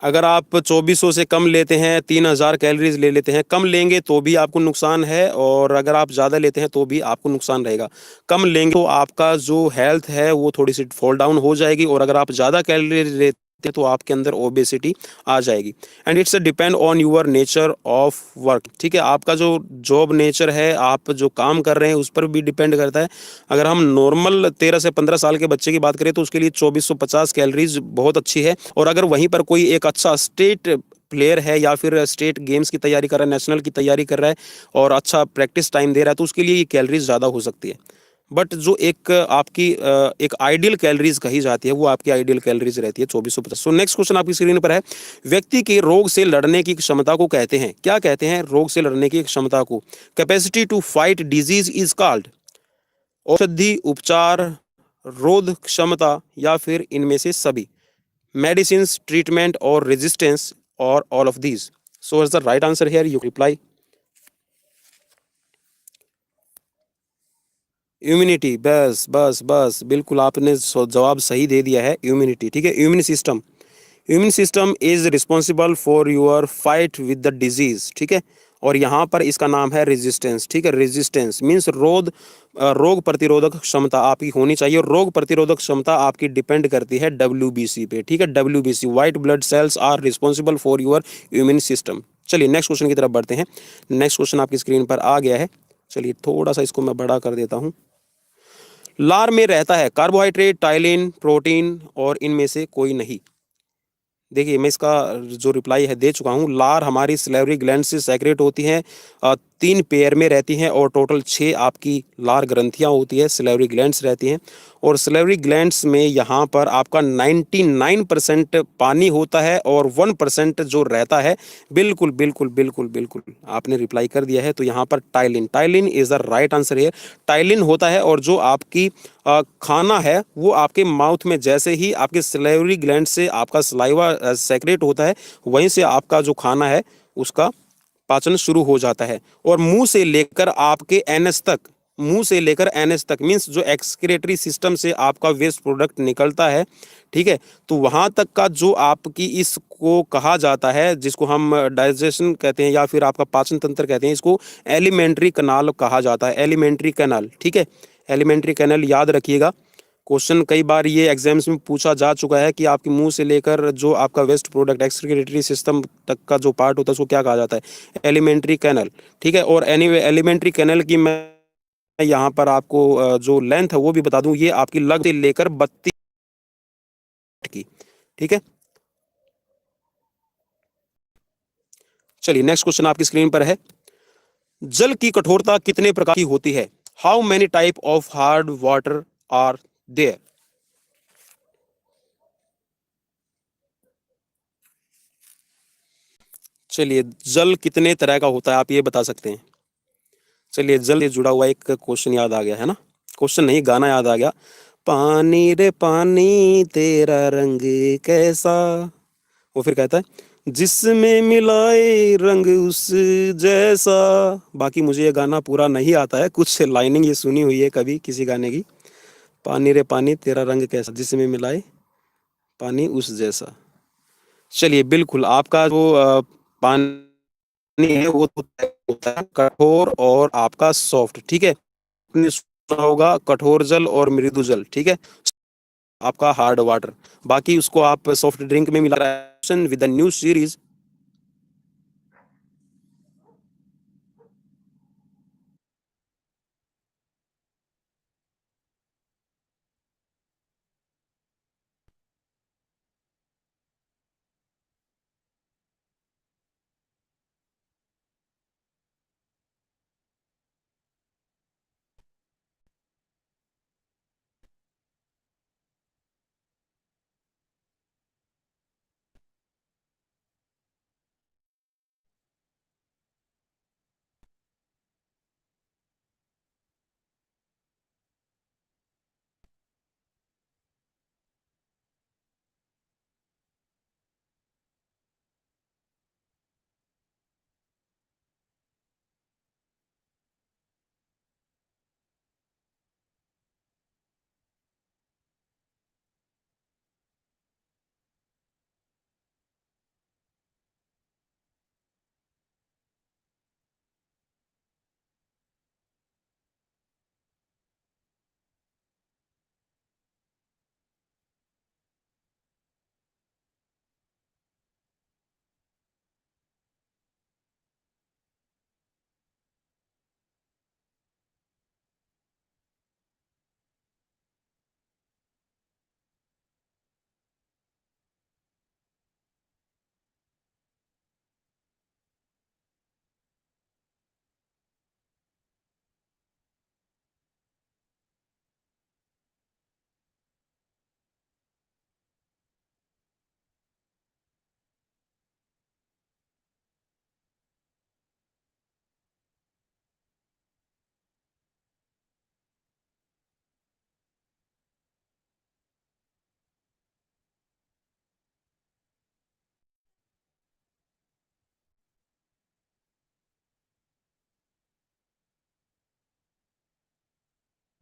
अगर आप 2400 से कम लेते हैं, 3000 कैलोरीज ले लेते हैं, कम लेंगे तो भी आपको नुकसान है, और अगर आप ज़्यादा लेते हैं तो भी आपको नुकसान रहेगा। कम लेंगे तो आपका जो हेल्थ है वो थोड़ी सी फॉल डाउन हो जाएगी, और अगर आप ज़्यादा कैलोरीज लेते हैं तो आपके अंदर ओबेसिटी आ जाएगी। And it's depend on your nature of work. ठीक है, आपका जो जॉब नेचर है, आप जो काम कर रहे हैं उस पर भी डिपेंड करता है। अगर हम नॉर्मल 13 से 15 साल के बच्चे की बात करें तो उसके लिए 2450 कैलोरीज बहुत अच्छी है। और अगर वहीं पर कोई एक अच्छा स्टेट प्लेयर है या फिर स्टेट गेम्स की तैयारी कर रहा है, नेशनल की तैयारी कर रहा है और अच्छा प्रैक्टिस टाइम दे रहा है, तो उसके लिए ये कैलोरीज ज़्यादा हो सकती है। बट जो एक आपकी एक आइडियल कैलोरीज कही जाती है, वो आपकी आइडियल कैलोरीज रहती है 2450। सो नेक्स्ट क्वेश्चन आपकी स्क्रीन पर है। व्यक्ति के रोग से लड़ने की क्षमता को कहते हैं, क्या कहते हैं? रोग से लड़ने की क्षमता को capacity to fight disease is called. औषधि, उपचार, रोध क्षमता, या फिर इनमें से सभी। मेडिसिन, ट्रीटमेंट और रेजिस्टेंस, और all of these. So is the right answer here, you reply. Immunity, बस बस बस, बिल्कुल आपने जवाब सही दे दिया है, इम्यूनिटी। ठीक है, immune system. Immune system is responsible for your fight with the disease. ठीक है, और यहाँ पर इसका नाम है रेजिस्टेंस। ठीक है, रेजिस्टेंस मीन्स रोग प्रतिरोधक क्षमता आपकी होनी चाहिए, और रोग प्रतिरोधक क्षमता आपकी डिपेंड करती है WBC पे। ठीक है, WBC, white blood cells are responsible for your immune system. चलिए नेक्स्ट क्वेश्चन की तरफ बढ़ते हैं। नेक्स्ट क्वेश्चन आपकी स्क्रीन पर आ गया है। चलिए थोड़ा सा इसको मैं बड़ा कर देता हूँ। लार में रहता है कार्बोहाइड्रेट, टाइलिन, प्रोटीन, और इनमें से कोई नहीं। देखिए मैं इसका जो रिप्लाई है दे चुका हूँ। लार हमारी सैलिवरी ग्लैंड से सेक्रेट होती हैं, 3 पेयर में रहती हैं, और टोटल 6 आपकी लार ग्रंथियाँ होती है, सैलिवरी ग्लैंड्स रहती हैं। और सैलिवरी ग्लैंड्स में यहाँ पर आपका 99% पानी होता है, और 1% जो रहता है। बिल्कुल बिल्कुल बिल्कुल बिल्कुल आपने रिप्लाई कर दिया है। तो यहाँ पर ptyalin, ptyalin is the right answer है। टाइलिन होता है, और जो आपकी खाना है वो आपके माउथ में जैसे ही आपके सैलिवरी ग्लैंड से आपका सलाइवा सेक्रेट होता है, वहीं से आपका जो खाना है उसका पाचन शुरू हो जाता है। और मुंह से लेकर आपके एनएस तक, मुंह से लेकर एनएस तक मीन्स जो एक्सक्रेटरी सिस्टम से आपका वेस्ट प्रोडक्ट निकलता है, ठीक है, तो वहां तक का जो आपकी इसको कहा जाता है, जिसको हम डाइजेशन कहते हैं या फिर आपका पाचन तंत्र कहते हैं, इसको एलिमेंट्री कैनाल कहा जाता है। एलिमेंट्री कैनाल, ठीक है, एलिमेंट्री कैनाल याद रखिएगा। क्वेश्चन कई बार ये एग्जाम्स में पूछा जा चुका है कि आपके मुंह से लेकर जो आपका वेस्ट प्रोडक्ट एक्सक्रीटरी सिस्टम तक का जो पार्ट होता है उसको क्या कहा जाता है? Alimentary canal. ठीक है, और एनीवे एलिमेंट्री कैनल की मैं यहाँ पर आपको जो लेंथ है वो भी बता दूं, ये आपकी लग से लेकर 32 की। ठीक है, चलिए नेक्स्ट क्वेश्चन आपकी स्क्रीन पर है। जल की कठोरता कितने प्रकार की होती है? How many type of hard water are there? चलिए जल कितने तरह का होता है आप ये बता सकते हैं? चलिए जल से जुड़ा हुआ एक क्वेश्चन याद आ गया है ना, क्वेश्चन नहीं गाना याद आ गया। पानी रे पानी तेरा रंग कैसा, वो फिर कहता है जिसमें मिलाए रंग उस जैसा। बाकी मुझे ये गाना पूरा नहीं आता है, कुछ लाइनिंग ये सुनी हुई है कभी किसी गाने की। पानी रे पानी तेरा रंग कैसा, जिसमें मिलाए पानी उस जैसा। चलिए बिल्कुल आपका जो पानी है वो होता है कठोर और आपका सॉफ्ट। ठीक है, आपने सुना होगा कठोर जल और मृदु जल। ठीक है, आपका हार्ड वाटर, बाकी उसको आप सॉफ्ट ड्रिंक में मिला रहे हैं। With the new series